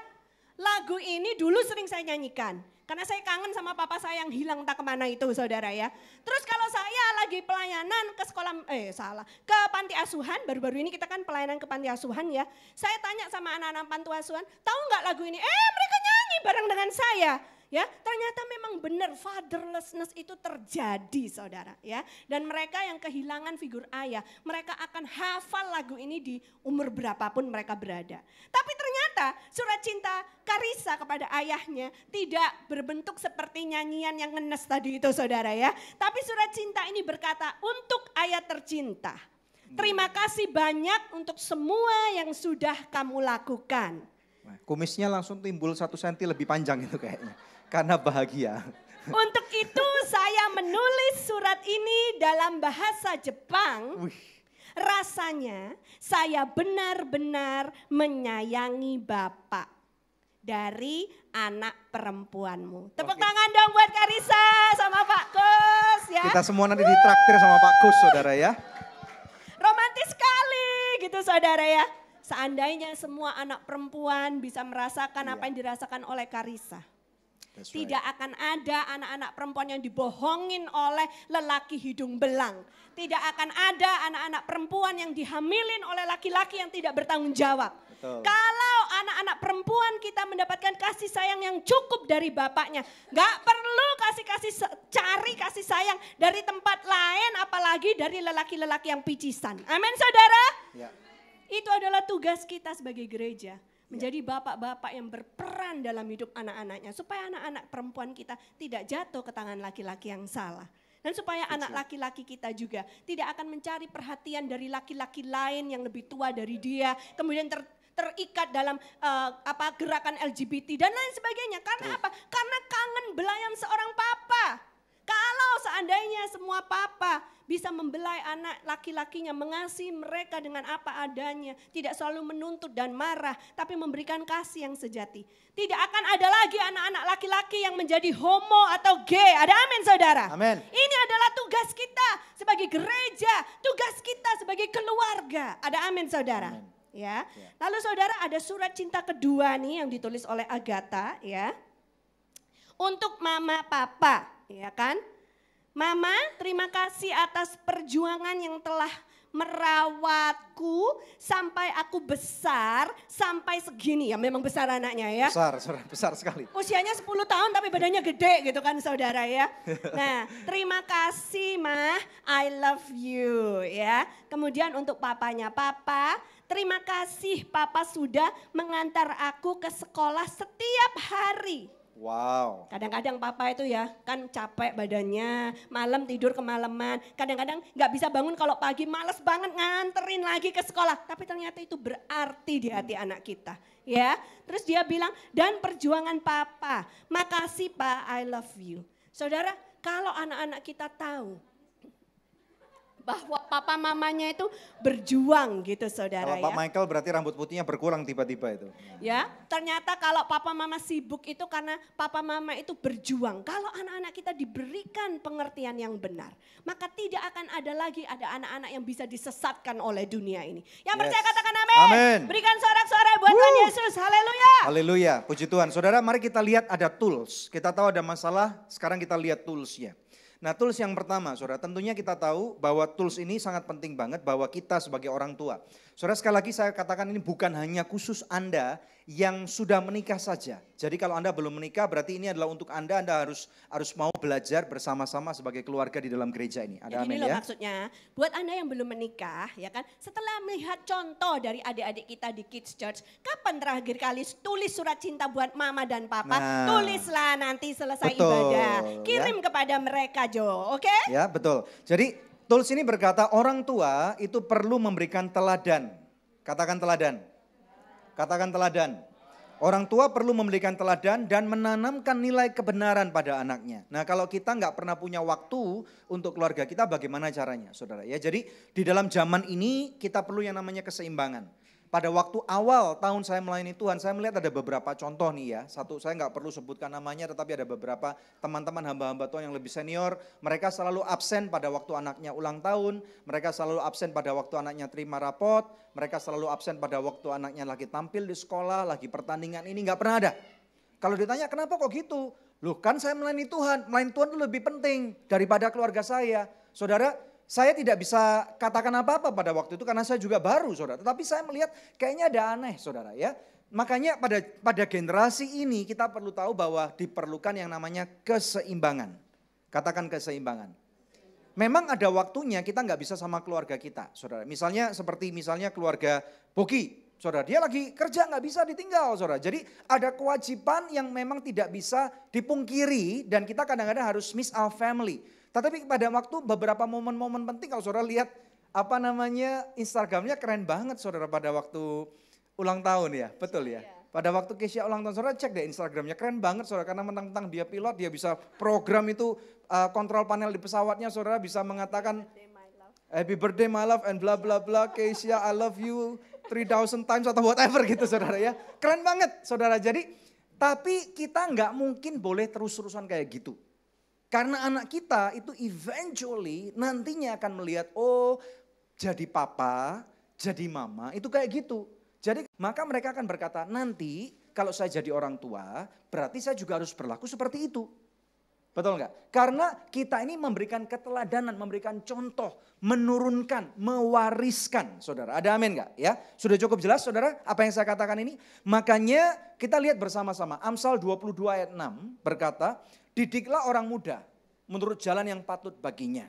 lagu ini dulu sering saya nyanyikan. Karena saya kangen sama papa saya yang hilang tak kemana itu, saudara ya. Terus kalau saya lagi pelayanan ke sekolah, ke panti asuhan, baru-baru ini kita kan pelayanan ke panti asuhan ya. Saya tanya sama anak-anak panti asuhan, tahu nggak lagu ini? Mereka nyanyi bareng dengan saya. Ya, ternyata memang benar fatherlessness itu terjadi, saudara ya. Dan mereka yang kehilangan figur ayah, mereka akan hafal lagu ini di umur berapapun mereka berada. Tapi ternyata surat cinta Karissa kepada ayahnya tidak berbentuk seperti nyanyian yang ngenes tadi itu, saudara ya. Tapi surat cinta ini berkata, untuk ayah tercinta, terima kasih banyak untuk semua yang sudah kamu lakukan. Kumisnya langsung timbul 1 senti lebih panjang itu kayaknya. Karena bahagia. Untuk itu saya menulis surat ini dalam bahasa Jepang. Rasanya saya benar-benar menyayangi Bapak dari anak perempuanmu. Tepuk tangan dong buat Karissa sama Pak Kus ya. Kita semua nanti ditraktir sama Pak Kus, saudara ya. Romantis sekali gitu, saudara ya. Seandainya semua anak perempuan bisa merasakan apa yang dirasakan oleh Karissa. Tidak akan ada anak-anak perempuan yang dibohongin oleh lelaki hidung belang. Tidak akan ada anak-anak perempuan yang dihamilin oleh laki-laki yang tidak bertanggung jawab. Betul. Kalau anak-anak perempuan kita mendapatkan kasih sayang yang cukup dari bapaknya. Gak perlu cari kasih sayang dari tempat lain, apalagi dari lelaki-lelaki yang picisan. Amin, saudara? Ya. Itu adalah tugas kita sebagai gereja. Menjadi bapak-bapak yang berperan dalam hidup anak-anaknya. Supaya anak-anak perempuan kita tidak jatuh ke tangan laki-laki yang salah. Dan supaya anak laki-laki kita juga tidak akan mencari perhatian dari laki-laki lain yang lebih tua dari dia. Kemudian terikat dalam gerakan LGBT dan lain sebagainya. Karena apa? Karena kangen belayan seorang papa. Kalau seandainya semua papa bisa membelai anak laki-lakinya, mengasihi mereka dengan apa adanya, tidak selalu menuntut dan marah, tapi memberikan kasih yang sejati. Tidak akan ada lagi anak-anak laki-laki yang menjadi homo atau gay. Ada amin, saudara? Amin. Ini adalah tugas kita sebagai gereja, tugas kita sebagai keluarga. Ada amin, saudara? Amin. Ya. Lalu saudara, ada surat cinta kedua nih yang ditulis oleh Agatha ya. Untuk mama papa, ya kan? Mama, terima kasih atas perjuangan yang telah merawatku sampai aku besar, sampai segini ya, memang besar anaknya ya. Besar sekali. Usianya 10 tahun tapi badannya gede gitu kan, saudara ya. Nah, terima kasih Ma, I love you ya. Kemudian untuk papanya papa, terima kasih papa sudah mengantar aku ke sekolah setiap hari. Wow. Kadang-kadang papa itu ya kan capek badannya, malam tidur kemalaman. Kadang-kadang gak bisa bangun kalau pagi, males banget nganterin lagi ke sekolah. Tapi ternyata itu berarti di hati anak kita. Ya, terus dia bilang, dan perjuangan papa, makasih Pak, I love you. Saudara, kalau anak-anak kita tahu bahwa papa mamanya itu berjuang gitu, saudara. Kalau ya. Pak Michael berarti rambut putihnya berkurang tiba-tiba itu. Ya, ternyata kalau papa mama sibuk itu karena papa mama itu berjuang. Kalau anak-anak kita diberikan pengertian yang benar, maka tidak akan ada lagi ada anak-anak yang bisa disesatkan oleh dunia ini. Yang percaya katakan amin. Amin. Berikan sorak-sorai buat Tuhan Yesus. Haleluya. Haleluya, puji Tuhan. Saudara, mari kita lihat ada tools. Kita tahu ada masalah, sekarang kita lihat toolsnya. Nah, tools yang pertama, saudara, tentunya kita tahu bahwa tools ini sangat penting banget bahwa kita sebagai orang tua. Saudara, sekali lagi saya katakan ini bukan hanya khusus Anda yang sudah menikah saja. Jadi kalau Anda belum menikah berarti ini adalah untuk Anda harus mau belajar bersama-sama sebagai keluarga di dalam gereja ini. Ada amin ya? Maksudnya, buat Anda yang belum menikah, ya kan, setelah melihat contoh dari adik-adik kita di Kids Church, kapan terakhir kali tulis surat cinta buat mama dan papa? Nah, tulislah nanti selesai ibadah. Kirim kepada mereka, Jo, oke? Ya, betul. Jadi tools ini berkata orang tua itu perlu memberikan teladan. Katakan teladan. Katakan teladan. Orang tua perlu memberikan teladan dan menanamkan nilai kebenaran pada anaknya. Nah, kalau kita nggak pernah punya waktu untuk keluarga kita, bagaimana caranya, saudara? Ya, jadi di dalam zaman ini kita perlu yang namanya keseimbangan. Pada waktu awal tahun saya melayani Tuhan, saya melihat ada beberapa contoh nih ya. Satu, saya nggak perlu sebutkan namanya, tetapi ada beberapa teman-teman hamba-hamba Tuhan yang lebih senior. Mereka selalu absen pada waktu anaknya ulang tahun. Mereka selalu absen pada waktu anaknya terima rapot. Mereka selalu absen pada waktu anaknya lagi tampil di sekolah, lagi pertandingan, ini nggak pernah ada. Kalau ditanya kenapa kok gitu? Loh kan saya melayani Tuhan itu lebih penting daripada keluarga saya. Saudara, saya tidak bisa katakan apa-apa pada waktu itu karena saya juga baru, saudara. Tetapi saya melihat kayaknya ada aneh, saudara ya. Makanya pada generasi ini kita perlu tahu bahwa diperlukan yang namanya keseimbangan. Katakan keseimbangan. Memang ada waktunya kita nggak bisa sama keluarga kita, saudara. Misalnya keluarga Boki, saudara. Dia lagi kerja nggak bisa ditinggal, saudara. Jadi ada kewajiban yang memang tidak bisa dipungkiri dan kita kadang-kadang harus miss our family. Tetapi pada waktu beberapa momen-momen penting, kalau saudara lihat Instagramnya keren banget saudara pada waktu ulang tahun ya, betul ya. Pada waktu Kesia ulang tahun, saudara cek deh Instagramnya, keren banget saudara. Karena mentang-mentang dia pilot, dia bisa program itu kontrol panel di pesawatnya, saudara bisa mengatakan Happy birthday my love and bla bla bla, Kesia I love you 3000 times atau whatever gitu saudara ya. Keren banget saudara. Jadi tapi kita nggak mungkin boleh terus-terusan kayak gitu. Karena anak kita itu eventually nantinya akan melihat, oh jadi papa, jadi mama, itu kayak gitu. Jadi maka mereka akan berkata, nanti kalau saya jadi orang tua, berarti saya juga harus berlaku seperti itu. Betul enggak? Karena kita ini memberikan keteladanan, memberikan contoh, menurunkan, mewariskan. Saudara, ada amin enggak? Ya, sudah cukup jelas saudara apa yang saya katakan ini? Makanya kita lihat bersama-sama, Amsal 22 ayat 6 berkata, didiklah orang muda menurut jalan yang patut baginya.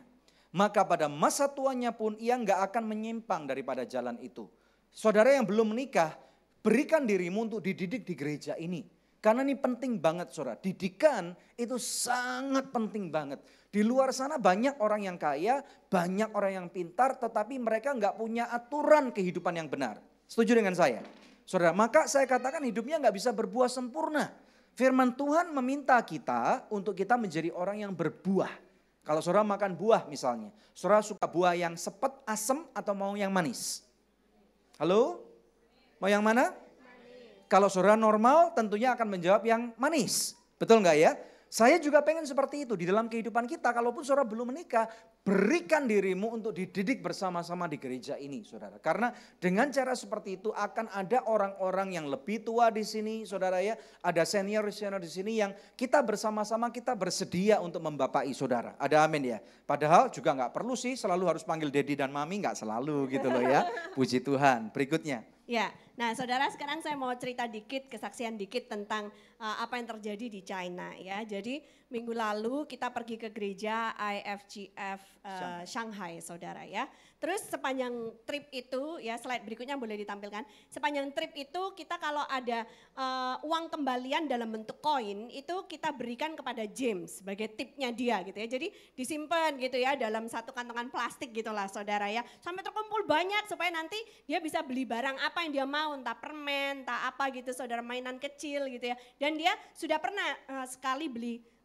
Maka pada masa tuanya pun ia enggak akan menyimpang daripada jalan itu. Saudara yang belum menikah, berikan dirimu untuk dididik di gereja ini. Karena ini penting banget saudara, didikan itu sangat penting banget. Di luar sana banyak orang yang kaya, banyak orang yang pintar, tetapi mereka enggak punya aturan kehidupan yang benar. Setuju dengan saya? Saudara, maka saya katakan hidupnya enggak bisa berbuah sempurna. Firman Tuhan meminta kita untuk kita menjadi orang yang berbuah. Kalau saudara makan buah misalnya, saudara suka buah yang sepet, asem atau mau yang manis? Halo? Mau yang mana? Kalau saudara normal tentunya akan menjawab yang manis. Betul enggak ya? Saya juga pengen seperti itu di dalam kehidupan kita. Kalaupun saudara belum menikah, berikan dirimu untuk dididik bersama-sama di gereja ini saudara. Karena dengan cara seperti itu akan ada orang-orang yang lebih tua di sini saudara ya. Ada senior-senior di sini yang kita bersama-sama kita bersedia untuk membapai saudara. Ada amin ya. Padahal juga enggak perlu sih selalu harus panggil daddy dan mami, enggak selalu gitu loh ya. Puji Tuhan. Berikutnya. Ya, nah saudara sekarang saya mau cerita dikit, kesaksian dikit tentang apa yang terjadi di China ya. Jadi minggu lalu kita pergi ke gereja IFGF Shanghai saudara ya. Terus sepanjang trip itu ya, slide berikutnya boleh ditampilkan. Sepanjang trip itu kita kalau ada uang kembalian dalam bentuk koin itu kita berikan kepada James sebagai tipnya dia gitu ya. Jadi disimpan gitu ya dalam satu kantongan plastik gitulah saudara ya. Sampai terkumpul banyak supaya nanti dia bisa beli barang apa yang dia mau, entah permen, entah apa gitu saudara, mainan kecil gitu ya. Dan dia sudah pernah sekali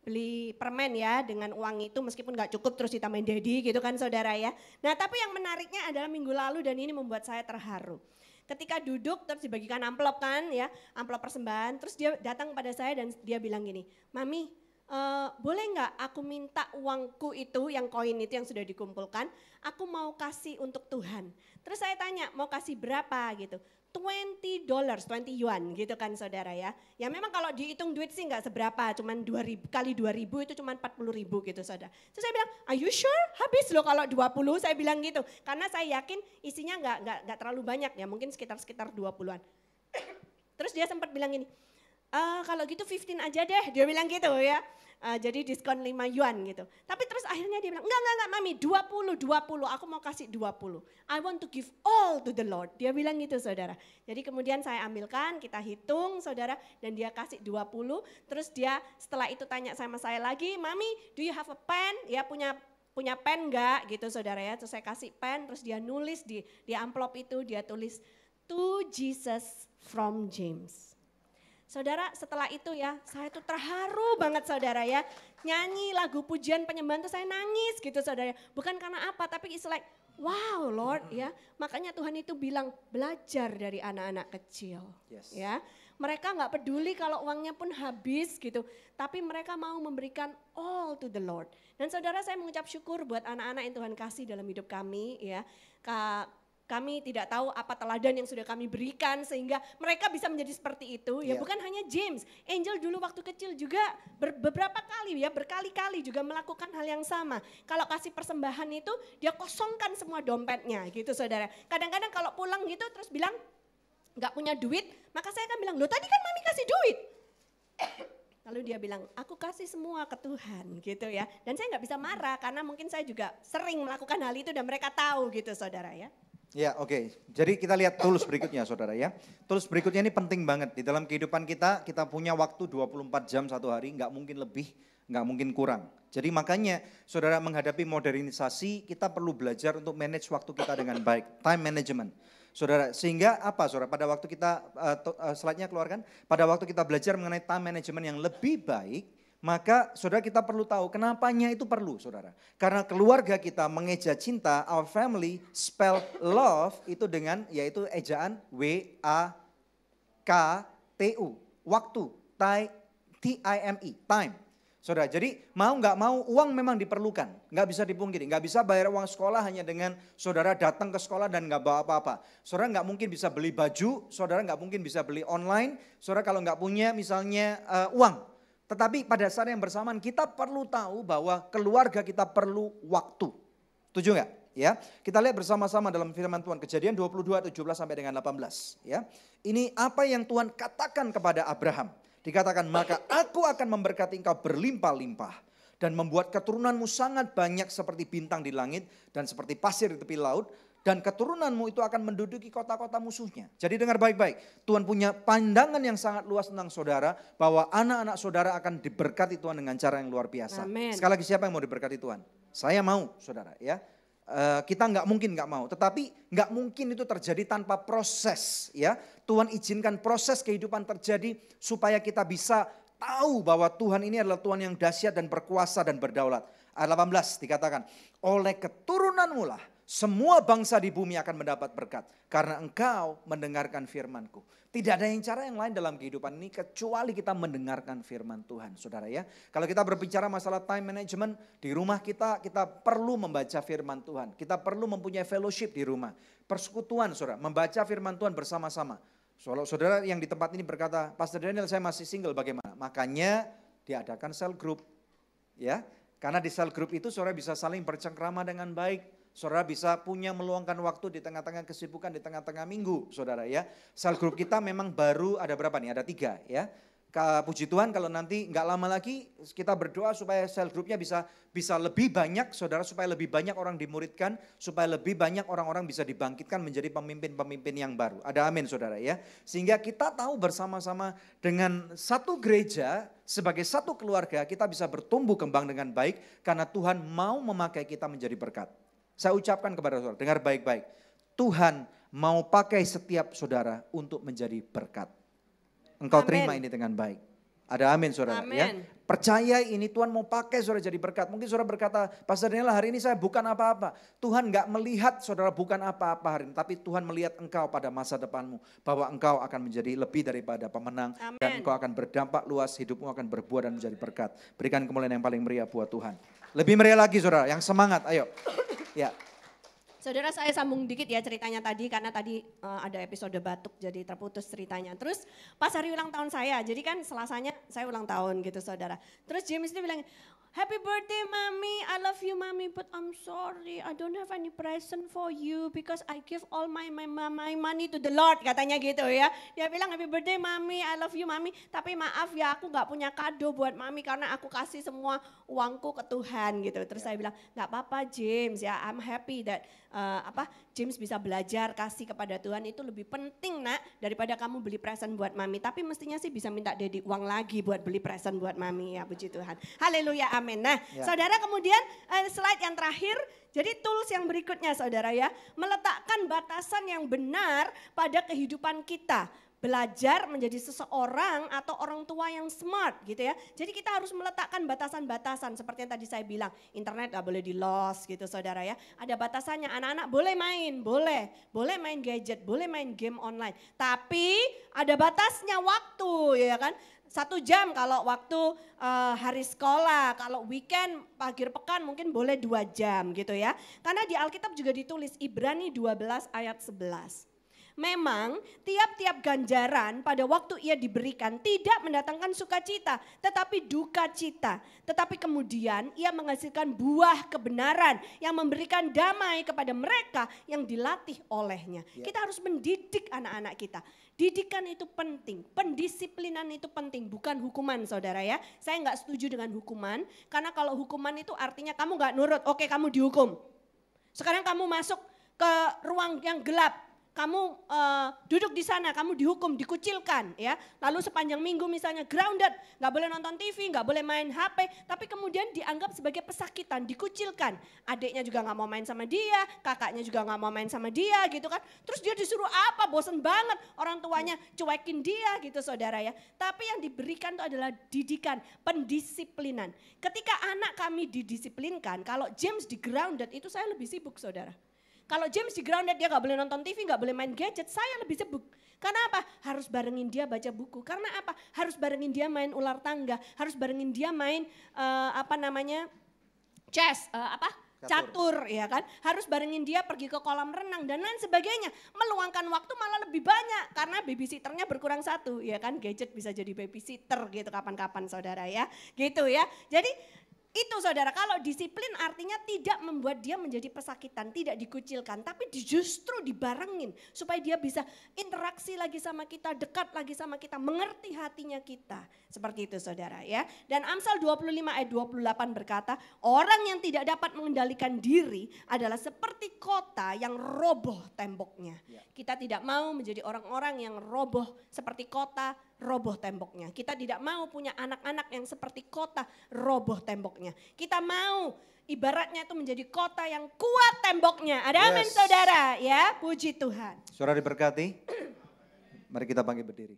beli permen ya dengan uang itu meskipun gak cukup terus ditambahin daddy gitu kan saudara ya. Nah tapi yang menariknya adalah minggu lalu dan ini membuat saya terharu. Ketika duduk terus dibagikan amplop kan ya, amplop persembahan, terus dia datang pada saya dan dia bilang gini, Mami boleh gak aku minta uangku itu yang koin itu yang sudah dikumpulkan, aku mau kasih untuk Tuhan. Terus saya tanya mau kasih berapa gitu. $20, 20 yuan gitu kan saudara ya. Ya memang kalau dihitung duit sih nggak seberapa, cuman 2.000 kali 2.000 itu cuman 40.000 gitu saudara. Terus saya bilang, are you sure? Habis loh kalau 20, saya bilang gitu. Karena saya yakin isinya nggak terlalu banyak ya, mungkin sekitar 20-an. Terus dia sempat bilang gini, kalau gitu 15 aja deh, dia bilang gitu ya. Jadi diskon 5 yuan gitu. Tapi terus akhirnya dia bilang, enggak Mami, 20, aku mau kasih 20. I want to give all to the Lord. Dia bilang gitu saudara. Jadi kemudian saya ambilkan, kita hitung saudara, dan dia kasih 20. Terus dia setelah itu tanya sama saya lagi, Mami do you have a pen? Ya punya pen enggak gitu saudara ya. Terus saya kasih pen, terus dia nulis di amplop itu, dia tulis, to Jesus from James. Saudara, setelah itu ya, saya tuh terharu banget saudara ya. Nyanyi lagu pujian penyembahan tuh saya nangis gitu saudara. Bukan karena apa, tapi it's like, wow Lord ya. Makanya Tuhan itu bilang belajar dari anak-anak kecil. Yes. Ya, mereka nggak peduli kalau uangnya pun habis gitu. Tapi mereka mau memberikan all to the Lord. Dan saudara, saya mengucap syukur buat anak-anak yang Tuhan kasih dalam hidup kami ya. Kami tidak tahu apa teladan yang sudah kami berikan sehingga mereka bisa menjadi seperti itu. Ya bukan hanya James, Angel dulu waktu kecil juga beberapa kali ya, berkali-kali juga melakukan hal yang sama. Kalau kasih persembahan itu dia kosongkan semua dompetnya gitu saudara. Kadang-kadang kalau pulang gitu terus bilang nggak punya duit, maka saya akan bilang, loh tadi kan mami kasih duit. Lalu dia bilang, aku kasih semua ke Tuhan gitu ya. Dan saya nggak bisa marah karena mungkin saya juga sering melakukan hal itu dan mereka tahu gitu saudara ya. Ya oke, jadi kita lihat tools berikutnya saudara ya. Tools berikutnya ini penting banget. Di dalam kehidupan kita punya waktu 24 jam satu hari, nggak mungkin lebih, nggak mungkin kurang. Jadi makanya saudara menghadapi modernisasi, kita perlu belajar untuk manage waktu kita dengan baik. Time management. Saudara, sehingga apa saudara, pada waktu kita, slide-nya keluarkan, pada waktu kita belajar mengenai time management yang lebih baik, maka saudara kita perlu tahu kenapanya itu perlu saudara. Karena keluarga kita mengeja cinta, our family spell love itu dengan yaitu ejaan W-A-K-T-U. Waktu, T-I-M-E, time. Saudara, jadi mau nggak mau uang memang diperlukan. Nggak bisa dipungkiri, nggak bisa bayar uang sekolah hanya dengan saudara datang ke sekolah dan nggak bawa apa-apa. Saudara nggak mungkin bisa beli baju, saudara nggak mungkin bisa beli online, saudara kalau nggak punya misalnya uang. Tetapi pada saat yang bersamaan kita perlu tahu bahwa keluarga kita perlu waktu. Setuju nggak? Ya, kita lihat bersama-sama dalam firman Tuhan Kejadian 22 17 sampai dengan 18. Ya, ini apa yang Tuhan katakan kepada Abraham. Dikatakan maka aku akan memberkati engkau berlimpah-limpah dan membuat keturunanmu sangat banyak seperti bintang di langit dan seperti pasir di tepi laut. Dan keturunanmu itu akan menduduki kota-kota musuhnya. Jadi dengar baik-baik, Tuhan punya pandangan yang sangat luas tentang saudara, bahwa anak-anak saudara akan diberkati Tuhan dengan cara yang luar biasa. Amen. Sekali lagi siapa yang mau diberkati Tuhan? Saya mau saudara ya. Kita nggak mungkin nggak mau, tetapi nggak mungkin itu terjadi tanpa proses ya. Tuhan izinkan proses kehidupan terjadi supaya kita bisa tahu bahwa Tuhan ini adalah Tuhan yang dahsyat dan berkuasa dan berdaulat. Ayat 18 dikatakan, oleh keturunanmu lah semua bangsa di bumi akan mendapat berkat karena engkau mendengarkan firman-Ku. Tidak ada cara yang lain dalam kehidupan ini kecuali kita mendengarkan firman Tuhan, saudara ya. Kalau kita berbicara masalah time management di rumah kita perlu membaca firman Tuhan. Kita perlu mempunyai fellowship di rumah, persekutuan, saudara, membaca firman Tuhan bersama-sama. Kalau saudara yang di tempat ini berkata, Pastor Daniel saya masih single, bagaimana? Makanya diadakan cell group, ya. Karena di cell group itu saudara bisa saling bercengkrama dengan baik. Saudara bisa punya meluangkan waktu di tengah-tengah kesibukan, di tengah-tengah minggu saudara ya. Cell group kita memang baru ada berapa nih? Ada 3 ya. Puji Tuhan kalau nanti nggak lama lagi kita berdoa supaya cell groupnya bisa lebih banyak saudara, supaya lebih banyak orang dimuridkan, supaya lebih banyak orang-orang bisa dibangkitkan menjadi pemimpin-pemimpin yang baru. Ada amin saudara ya. Sehingga kita tahu bersama-sama dengan satu gereja sebagai satu keluarga kita bisa bertumbuh kembang dengan baik karena Tuhan mau memakai kita menjadi berkat. Saya ucapkan kepada saudara, dengar baik-baik. Tuhan mau pakai setiap saudara untuk menjadi berkat. Engkau terima ini dengan baik. Ada amin saudara ya. Percaya ini Tuhan mau pakai saudara jadi berkat. Mungkin saudara berkata, Pastor Daniel hari ini saya bukan apa-apa. Tuhan gak melihat saudara bukan apa-apa hari ini. Tapi Tuhan melihat engkau pada masa depanmu. Bahwa engkau akan menjadi lebih daripada pemenang. Amen. Dan engkau akan berdampak luas, hidupmu akan berbuah dan menjadi berkat. Berikan kemuliaan yang paling meriah buat Tuhan. Lebih meriah lagi saudara, yang semangat ayo. Ya. Saudara, saya sambung dikit ya ceritanya tadi karena tadi ada episode batuk jadi terputus ceritanya. Terus pas hari ulang tahun saya, jadi kan Selasanya saya ulang tahun gitu saudara. Terus James itu bilang, happy birthday mommy, I love you mommy, but I'm sorry I don't have any present for you because I give all my money to the Lord, katanya gitu ya. Dia bilang happy birthday mommy, I love you mommy, tapi maaf ya aku gak punya kado buat mami karena aku kasih semua uangku ke Tuhan gitu. Terus saya bilang gak apa-apa James ya, I'm happy that James bisa belajar kasih kepada Tuhan itu lebih penting nak daripada kamu beli present buat mami. Tapi mestinya sih bisa minta Dedi uang lagi buat beli present buat mami ya, puji Tuhan. Haleluya, amin. Nah saudara kemudian slide yang terakhir. Jadi tools yang berikutnya saudara ya, meletakkan batasan yang benar pada kehidupan kita. belajar menjadi seseorang atau orang tua yang smart gitu ya. Jadi kita harus meletakkan batasan-batasan seperti yang tadi saya bilang, internet gak boleh di lost gitu saudara ya. Ada batasannya, anak-anak boleh main, boleh main gadget, boleh main game online. Tapi ada batasnya waktu ya kan. 1 jam kalau waktu hari sekolah, kalau weekend, akhir pekan mungkin boleh 2 jam gitu ya. Karena di Alkitab juga ditulis Ibrani 12 ayat 11. Memang tiap-tiap ganjaran pada waktu ia diberikan tidak mendatangkan sukacita, tetapi duka cita. Tetapi kemudian ia menghasilkan buah kebenaran yang memberikan damai kepada mereka yang dilatih olehnya. Kita harus mendidik anak-anak kita. Didikan itu penting, pendisiplinan itu penting, bukan hukuman saudara ya. Saya nggak setuju dengan hukuman, karena kalau hukuman itu artinya kamu nggak nurut, oke kamu dihukum. Sekarang kamu masuk ke ruang yang gelap. Kamu duduk di sana, kamu dihukum, dikucilkan ya. Lalu sepanjang minggu misalnya grounded, gak boleh nonton TV, gak boleh main HP. Tapi kemudian dianggap sebagai pesakitan, dikucilkan. Adiknya juga gak mau main sama dia, kakaknya juga gak mau main sama dia gitu kan. Terus dia disuruh apa, bosen banget. Orang tuanya cuekin dia gitu saudara ya. Tapi yang diberikan itu adalah didikan, pendisiplinan. Ketika anak kami didisiplinkan, kalau James di grounded itu saya lebih sibuk saudara. Kalau James di grounded dia gak boleh nonton TV, gak boleh main gadget, saya lebih sibuk. Karena apa? Harus barengin dia baca buku. Karena apa? Harus barengin dia main ular tangga, harus barengin dia main chess, catur ya kan. Harus barengin dia pergi ke kolam renang dan lain sebagainya. Meluangkan waktu malah lebih banyak karena babysitternya berkurang 1 ya kan. Gadget bisa jadi babysitter gitu kapan-kapan saudara ya. Gitu ya. Jadi itu saudara, kalau disiplin artinya tidak membuat dia menjadi pesakitan, tidak dikucilkan, tapi justru dibarengin supaya dia bisa interaksi lagi sama kita, dekat lagi sama kita, mengerti hatinya kita. Seperti itu saudara ya. Dan Amsal 25 ayat 28 berkata, orang yang tidak dapat mengendalikan diri adalah seperti kota yang roboh temboknya. Kita tidak mau menjadi orang-orang yang roboh seperti kota, roboh temboknya. Kita tidak mau punya anak-anak yang seperti kota roboh temboknya. Kita mau ibaratnya itu menjadi kota yang kuat temboknya. Ada amin saudara ya, puji Tuhan. Saudara diberkati, mari kita bangkit berdiri.